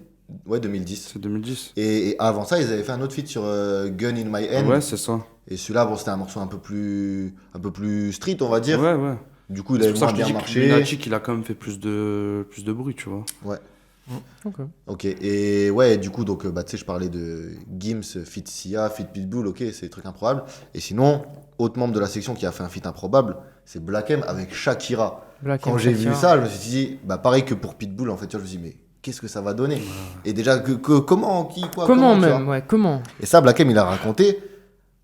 2010. C'est 2010. Et avant ça, ils avaient fait un autre feat sur Gun in My Hand. Ouais, c'est ça. Et celui-là, bon, c'était un morceau un peu plus street, on va dire. Ouais, ouais. Du coup, il C'est avait pour ça moins que je te bien dis que marché. Lunatic, il a quand même fait plus de bruit, tu vois. Ouais. Ok, et ouais, du coup, donc, tu sais, je parlais de Gims, Fit Sia, Fit Pitbull, ok, c'est des trucs improbables. Et sinon, autre membre de la section qui a fait un feat improbable, c'est Black M avec Shakira. Quand j'ai vu ça, je me suis dit, pareil que pour Pitbull, en fait, tu vois, je me suis dit, mais qu'est-ce que ça va donner? Et déjà, comment, qui, quoi, comment même, ouais, comment? Et ça, Black M, il a raconté.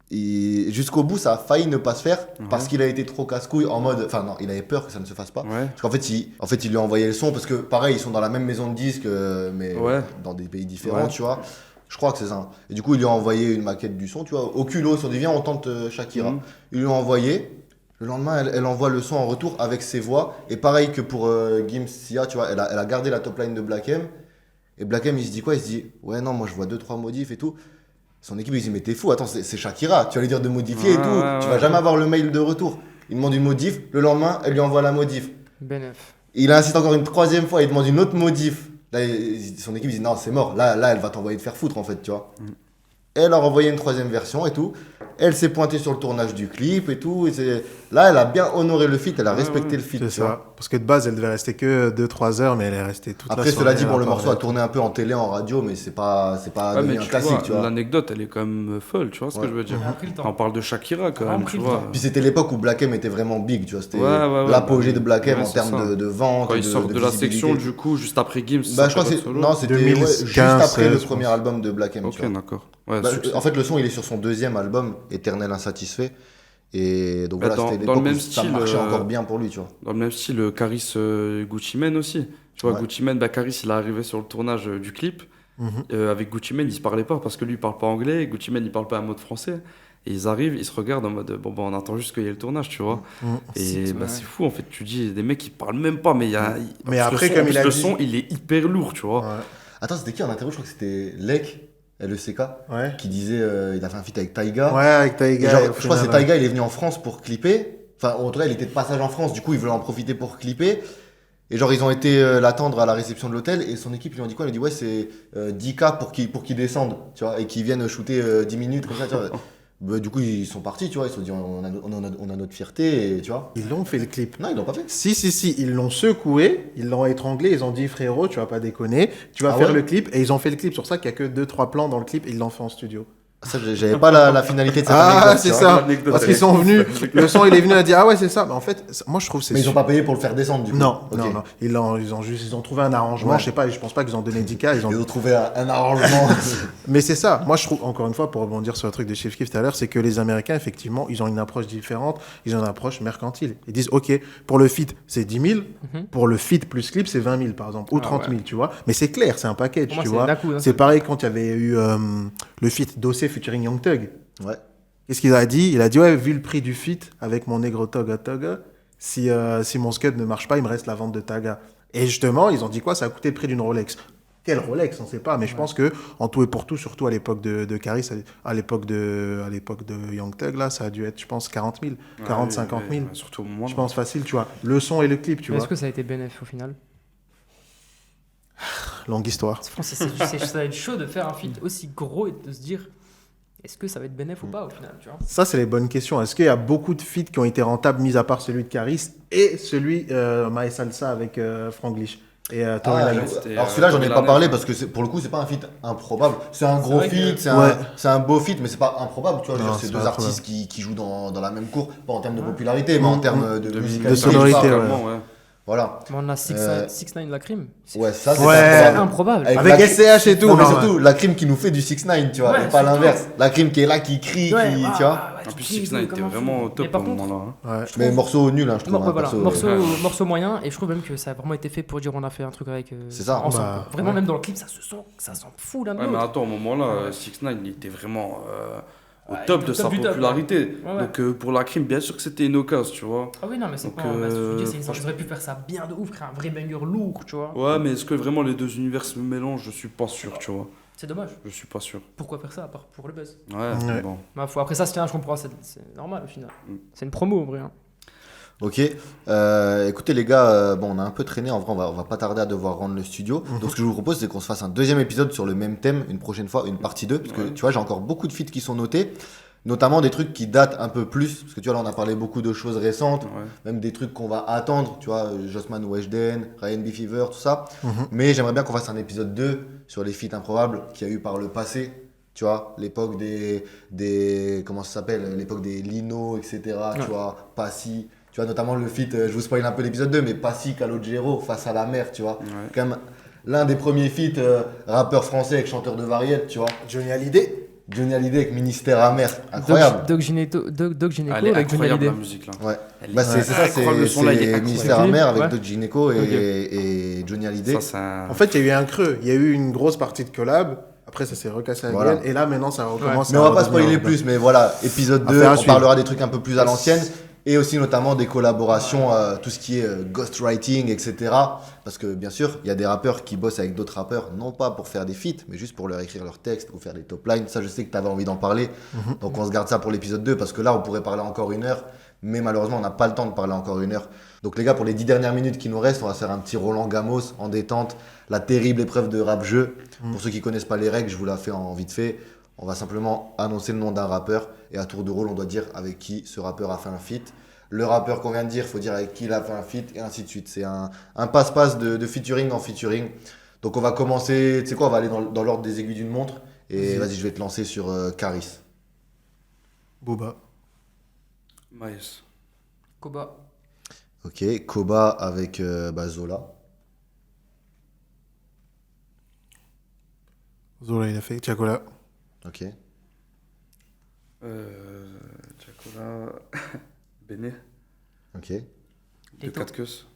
Et jusqu'au bout, ça a failli ne pas se faire parce qu'il a été trop casse-couille en mode. Enfin, non, il avait peur que ça ne se fasse pas. Parce qu'en fait, il lui a envoyé le son parce que, pareil, ils sont dans la même maison de disques, mais dans des pays différents, tu vois. Je crois que c'est ça. Et du coup, il lui a envoyé une maquette du son, tu vois. Au culot, ils se sont dit, viens, on tente Shakira. Ils lui ont envoyé. Le lendemain, elle envoie le son en retour avec ses voix. Et pareil que pour Gims Sia, tu vois, elle a gardé la top line de Black M. Et Black M, il se dit quoi? Il se dit, ouais, non, moi, je vois 2-3 modifs et tout. Son équipe, il dit, mais t'es fou, attends, c'est Shakira, tu vas lui dire de modifier et tout, tu vas jamais avoir le mail de retour. Il demande une modif, le lendemain, elle lui envoie la modif. Il insiste encore une troisième fois, il demande une autre modif. Là, son équipe, il dit, non, c'est mort, là, elle va t'envoyer te faire foutre, en fait, tu vois. Elle a renvoyé une troisième version et tout. Elle s'est pointée sur le tournage du clip et tout. Là, elle a bien honoré le feat, elle a respecté le feat. C'est ça. Parce que de base, elle devait rester que 2-3 heures, mais elle est restée toute la soirée. Après, cela dit, bon, le morceau a tourné un peu en télé, en radio, mais c'est pas devenu un classique, tu vois. L'anecdote, elle est quand même folle, tu vois ce que je veux dire. On parle de Shakira quand même, tu vois. Puis c'était l'époque où Black M était vraiment big, tu vois. C'était l'apogée de Black M en termes de vente. Quand il sort de la section, du coup, juste après Gims. Je crois que c'était juste après le premier album de Black M. Ok, d'accord. En fait, le son, il est sur son deuxième album, Éternel Insatisfait. Et donc voilà, c'était l'époque où ça marchait encore bien pour lui, tu vois. Dans le même style, Caris Gucci Mane aussi. Tu vois, Gucci Mane, Caris, il est arrivé sur le tournage du clip. Avec Gucci Mane, ils se parlaient pas parce que lui, il parle pas anglais. Et Gucci Mane, il parle pas un mot de français. Et ils arrivent, ils se regardent en mode bon, on attend juste qu'il y ait le tournage, tu vois. Et c'est fou, en fait. Tu dis, des mecs, ils parlent même pas, mais il y a. Mais après, comme il a dit. Le son, il est hyper lourd, tu vois. Attends, c'était qui en interview? Je crois que c'était Lek. LECK, qui disait il a fait un feat avec Taiga. Ouais, avec Taiga. Genre, je crois que c'est Taiga, il est venu en France pour clipper. Enfin, en tout cas, il était de passage en France, du coup, il voulait en profiter pour clipper. Et genre, ils ont été l'attendre à la réception de l'hôtel. Et son équipe, ils lui ont dit quoi? Il a dit, ouais, c'est 10K pour qu'ils descendent, tu vois, et qu'ils viennent shooter 10 minutes, comme ça, tu vois. Du coup, ils sont partis, tu vois. Ils se sont dit, on a notre fierté, et, tu vois. Ils l'ont fait le clip. Non, ils l'ont pas fait. Si, ils l'ont secoué, ils l'ont étranglé, ils ont dit, frérot, tu vas pas déconner, tu vas faire le clip. Et ils ont fait le clip, sur ça qu'il y a que 2-3 plans dans le clip, et ils l'ont fait en studio. Ça, j'avais pas la finalité de cette anecdote. Ah, c'est ça. Parce qu'ils sont venus, le son, il est venu à dire, ah ouais, c'est ça. Mais en fait, moi, je trouve que c'est. Mais ils ont pas payé pour le faire descendre, du coup. Non. Ils ont trouvé un arrangement. Je sais pas, je pense pas qu'ils ont donné 10K. Ils ont trouvé un arrangement. Mais c'est ça. Moi, je trouve, encore une fois, pour rebondir sur le truc de Chief Keef tout à l'heure, c'est que les Américains, effectivement, ils ont une approche différente. Ils ont une approche mercantile. Ils disent, OK, pour le feat, c'est 10 000. Pour le feat plus clip, c'est 20 000, par exemple. Ou 30 000, tu vois. Mais c'est clair, c'est un package, tu vois. C'est pareil quand il y avait eu le feat Dossé featuring Young Thug. Ouais. Qu'est-ce qu'il a dit? Il a dit, ouais, vu le prix du feat avec mon négro Toga Toga, si mon scud ne marche pas, il me reste la vente de Taga. Et justement, ils ont dit quoi? Ça a coûté le prix d'une Rolex. Quelle Rolex, on ne sait pas, mais je pense que en tout et pour tout, surtout à l'époque de Caris, à l'époque de Young Thug, là, ça a dû être, je pense, 40 000, 40, 50 000. Surtout au moment. Je pense facile, tu vois. Le son et le clip, tu vois. Est-ce que ça a été bénéf au final? Longue histoire. Ça va être chaud de faire un feat aussi gros et de se dire, est-ce que ça va être bénéf ou pas au final, tu vois? Ça, c'est les bonnes questions. Est-ce qu'il y a beaucoup de feats qui ont été rentables, mis à part celui de Caris et celui Mae Salsa avec Franglish et Tory Lanez? Alors celui-là, j'en ai pas parlé parce que pour le coup, c'est pas un feat improbable. C'est un gros feat, c'est un beau feat, mais c'est pas improbable, tu vois. C'est deux artistes qui jouent dans la même cour, pas en termes de popularité, mais en termes de musicalité. De sonorité, Voilà. Mais on a 6ix9ine la crime. Ouais, ça c'est improbable. Avec SCH et tout. Non, mais surtout, la crime qui nous fait du 6ix9ine, tu vois, et pas l'inverse. La crime qui est là, qui crie, tu vois. En plus, 6ix9ine était vraiment au top au moment-là. Mais morceau nul, je trouve. Morceau moyen, et je trouve même que ça a vraiment été fait pour dire on a fait un truc avec. C'est ça. Vraiment, même dans le clip, ça sent fou là. Ouais, mais attends, au moment-là, 6ix9ine, il était vraiment. Au top de sa popularité. Donc pour la crime, bien sûr que c'était une occasion, tu vois. Ah oui, non, mais c'est pas. J'aurais pu faire ça bien de ouf, créer un vrai banger lourd, tu vois. Ouais, mais est-ce que vraiment les deux univers se mélangent? Je suis pas sûr, tu vois. C'est dommage. Je suis pas sûr. Pourquoi faire ça à part pour le buzz? Ouais. Bon. Après ça, je comprends, c'est normal au final. C'est une promo en vrai. Ok, écoutez les gars, on a un peu traîné, en vrai on va pas tarder à devoir rendre le studio. Donc ce que je vous propose, c'est qu'on se fasse un deuxième épisode sur le même thème une prochaine fois, une partie 2, parce que tu vois, j'ai encore beaucoup de feats qui sont notés. Notamment des trucs qui datent un peu plus, parce que tu vois, là, on a parlé beaucoup de choses récentes, Ouais. même des trucs qu'on va attendre, tu vois, Jossman Weshden, Ryan B. Fever, tout ça. Mais j'aimerais bien qu'on fasse un épisode 2 sur les feats improbables qu'il y a eu par le passé, tu vois, l'époque des comment ça s'appelle, l'époque des Lino, etc., tu vois, Passy, tu vois, notamment le feat, je vous spoil un peu l'épisode 2, mais Passy, Calogero, Face à la mer, tu vois, Ouais. quand même l'un des premiers feats rappeurs français avec chanteur de variété, tu vois. Johnny Hallyday. Johnny Hallyday avec Ministère amer, incroyable. Doc Gynéco Elle est avec Johnny incroyable Hallyday. la musique là. Ouais. Elle est Bah c'est ça, incroyable, le son, là, il est c'est incroyable. Ministère Ok. amer avec Ouais. Doc Gynéco et, Ok. et Johnny Hallyday. Ça, c'est un... En fait, il y a eu un creux. Il y a eu une grosse partie de collab. Après, ça s'est recassé la Voilà. gueule. Et là, maintenant, ça recommence Mais à on va pas redevenir spoiler un peu. plus, mais voilà, épisode 2, Affaire à on suivre. parlera des trucs un peu plus à l'ancienne et aussi notamment des collaborations, tout ce qui est ghostwriting, etc. Parce que bien sûr, il y a des rappeurs qui bossent avec d'autres rappeurs, non pas pour faire des feats, mais juste pour leur écrire leurs textes ou faire des top lines. Ça, je sais que tu avais envie d'en parler. Donc on se garde ça pour l'épisode 2 parce que là, on pourrait parler encore 1 heure. Mais malheureusement, on n'a pas le temps de parler encore 1 heure. Donc les gars, pour les 10 dernières minutes qui nous restent, on va faire un petit Roland Gamos en détente. La terrible épreuve de rap-jeu. Pour ceux qui connaissent pas les règles, je vous la fais en vite fait. On va simplement annoncer le nom d'un rappeur et à tour de rôle, on doit dire avec qui ce rappeur a fait un feat. Le rappeur qu'on vient de dire, il faut dire avec qui il a fait un feat et ainsi de suite. C'est un passe-passe de featuring en featuring. Donc on va commencer, tu sais quoi, on va aller dans l'ordre des aiguilles d'une montre. Et vas-y, je vais te lancer sur Caris. Booba. Maes. Koba. Ok, Koba avec Zola. Zola, il a fait. Tiakola. Ok. Tiakola. Béné. Ok. De Leto. 4 queues.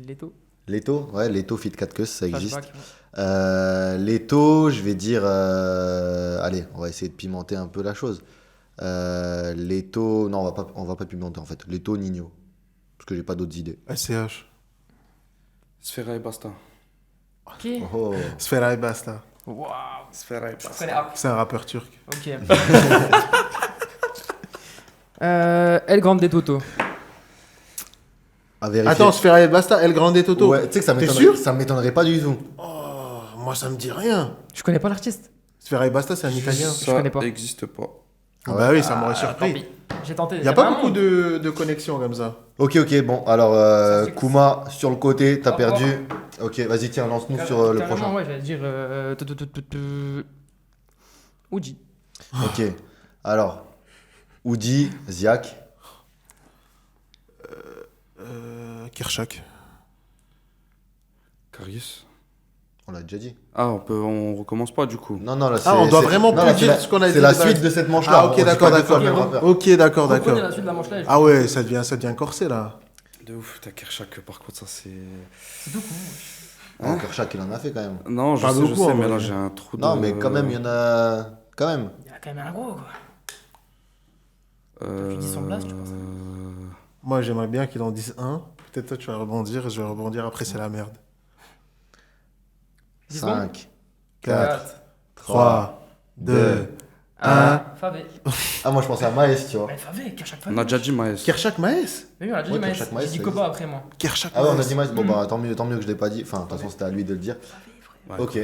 Leto. Leto, ouais, Leto Fit 4 queues, ça existe. Flashback, ouais. Leto, je vais dire. Allez, on va essayer de pimenter un peu la chose. Leto, non, on va pas pimenter en fait. Leto, Nino. Parce que j'ai pas d'autres idées. SCH. Sfera et Basta. Ok. Oh. Sfera et Basta. Waouh. Sfera et Je Basta. connais App. C'est un rappeur turc. Ok. El Grande Toto. À vérifier. Attends, Sfera et Basta, El Grande Toto. Ouais, tu sais que T'es sûr ça m'étonnerait pas du tout. Oh, moi, ça me dit rien. Je connais pas l'artiste. Sfera et Basta, c'est un italien. Je connais pas. Ça n'existe pas. Ah bah oui, ça m'aurait Tant surpris. pis. J'ai tenté. Il n'y a pas beaucoup de connexions comme ça. Ok, bon, alors Ça, c'est- Kuma, sur le côté, t'as Oh, perdu. Ok, vas-y, tiens, lance-nous sur le prochain. Ouais, j'allais dire. Uji. Ok, alors, Oudi, Ziak. Kershak. Carius. On l'a déjà dit. Ah, on recommence pas du coup. Non, là, c'est. Ah, on doit c'est- vraiment non, plus là, dire c'est la- ce qu'on a dit C'est la de base. suite de cette manche-là. Ah, On ok, dit d'accord, pas deux fois d'accord. le même rappeur. Ok, d'accord, Reprenez d'accord. la suite de la manche là. Ah ouais, ça devient corsé là. De ouf, t'as Kershak, par contre, ça c'est. C'est tout con. Oh, Kershak, il en a fait quand même. Non, je Pas sais, beaucoup, en mais vrai. là j'ai un trou de. Non, mais quand même, il y en a. Quand même. Il y a quand même un gros quoi. Depuis 10 ans de blast, tu penses Moi, j'aimerais bien qu'il en dise un. Peut-être toi, tu vas rebondir et je vais rebondir. Après, c'est la merde. 10 secondes. 5, 4, 3, 2, 1. Favé. Ah, moi je pensais à Maes, tu vois. Mais Favé, Kershak Favé. On a déjà dit Maes. Kershak Maes. Mais oui, on a déjà Ouais, dit Kershak Maes. Maes, J'ai dit ça Koba après moi. Kershak Ah ouais, on a Maes. dit Maes. Bon, bah tant mieux que je l'ai pas dit. Enfin, de toute façon, c'était à lui de le dire. Ouais, Ok,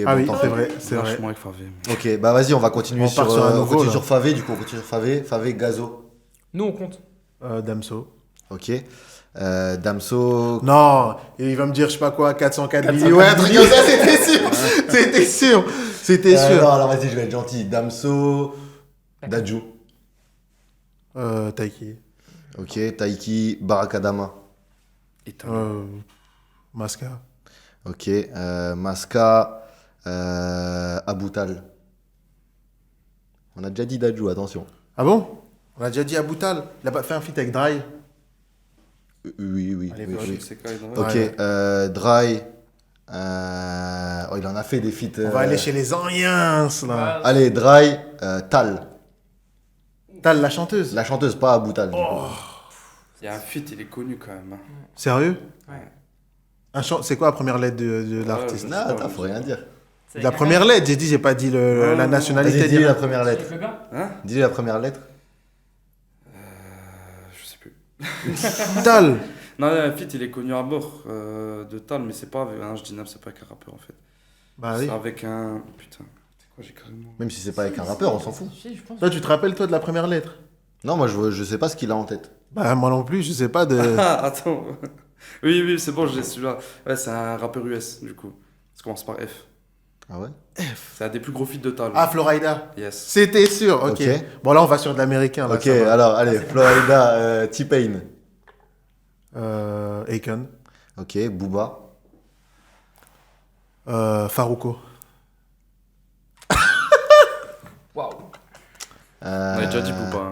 Ah bon, oui, tant c'est pis. vrai, c'est vrai. Lâche-moi avec Favé. Ok, bah vas-y, on va continuer On sur, part sur un on nouveau, continue là. sur Favé. Du coup, on continue sur Favé. Favé, Gazo. Nous on compte. Damso. Ok. Damso. Non, et il va me dire, je sais pas quoi, 404 billes. Ouais, un truc comme ça, c'était sûr. C'était sûr. C'était sûr. Non, alors vas-y, je vais être gentil. Damso. Dadju. Taiki. Ok. Taiki. Barakadama. Et t'as- Maska. Ok. Maska. Aboutal. On a déjà dit Dadju, attention. Ah bon? On a déjà dit Aboutal. Il a pas fait un feat avec Dry. Oui. Allez, oui, vas-y. oui. C'est quand même- Ok. Ouais. Dry. Oh, il en a fait des feats. On va aller chez les Anciens, là. Allez, Dry. Tal. Tal, la chanteuse. La chanteuse, pas Aboutal. du coup. Il y a un feat, il est connu quand même. Hein. Sérieux? Ouais. C'est quoi la première lettre de l'artiste? Non, attends, faut rien dire. C'est La avec première lettre, j'ai dit, j'ai pas dit la Vas-y, nationalité. dis-lui ni la rien. première un- lettre. Avec le gars. Hein Dis-lui la première lettre. Je sais plus. Tal. Non, un feat, il est connu à bord de Tal, mais c'est pas avec. Non, je dis non, c'est pas avec un rappeur en fait. Bah oui. C'est avec un. Putain. J'ai carrément... Même si c'est pas avec un rappeur, on s'en fout. Si, je pense. Toi, tu te rappelles, toi, de la première lettre? Non, moi je sais pas ce qu'il a en tête. Bah, moi non plus, je sais pas de. Ah, attends. Oui, c'est bon, j'ai celui-là. Ouais, c'est un rappeur US, du coup. Ça commence par F. Ah ouais? C'est un des plus gros feats de Tal. Ah, Florida. Yes. C'était sûr, ok. Ok. Bon, là, on va sur de l'américain. Là, Ok, ça va. alors allez, Florida, T-Pain. Akon. Ok, Booba. Farouko. Waouh. On a déjà dit Booba. Hein.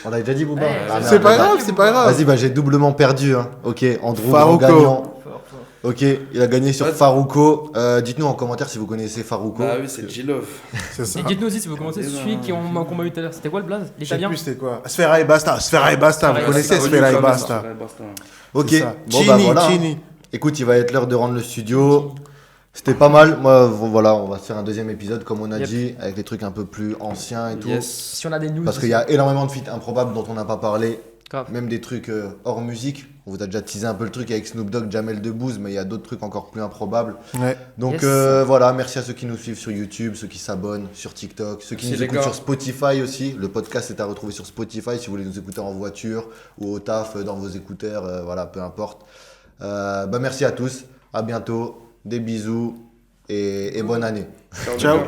On a déjà dit Booba. Ouais, Ah, c'est C'est merde. pas grave, c'est pas grave. Vas-y, bah j'ai doublement perdu. Hein. Ok, Andrew Farouko. grand gagnant. Fort. Ok, il a gagné sur Ouais. Farouko. Dites-nous en commentaire si vous connaissez Farouko. Ah oui, c'est G-Love. C'est ça. Et dites-nous aussi si vous commencez Et celui qu'on m'a eu tout à l'heure. C'était quoi le blaze? Je sais L'italien? plus c'était quoi. Sfera et Basta. Sfera et Basta. Vous Sfera et connaissez Basta. Sfera et Ouais, Basta. Sfera et Basta. Ok, C'est ça. bon bah Chini, voilà. Chini. Écoute, il va être l'heure de rendre le studio. C'était pas mal. Moi, voilà, on va se faire un deuxième épisode comme on a Yep. dit, avec des trucs un peu plus anciens et tout. Yes. Si on a des news. Parce qu'il y a énormément de feats improbables dont on n'a pas parlé. Grave. Même des trucs hors musique. On vous a déjà teasé un peu le truc avec Snoop Dogg, Jamel Debbouze, mais il y a d'autres trucs encore plus improbables. Ouais. Donc Yes. voilà, merci à ceux qui nous suivent sur YouTube, ceux qui s'abonnent sur TikTok, ceux qui Merci nous les écoutent gars. sur Spotify aussi. Le podcast est à retrouver sur Spotify si vous voulez nous écouter en voiture ou au taf, dans vos écouteurs, voilà, peu importe. Merci à tous, à bientôt, des bisous et bonne année. Ciao. les gars.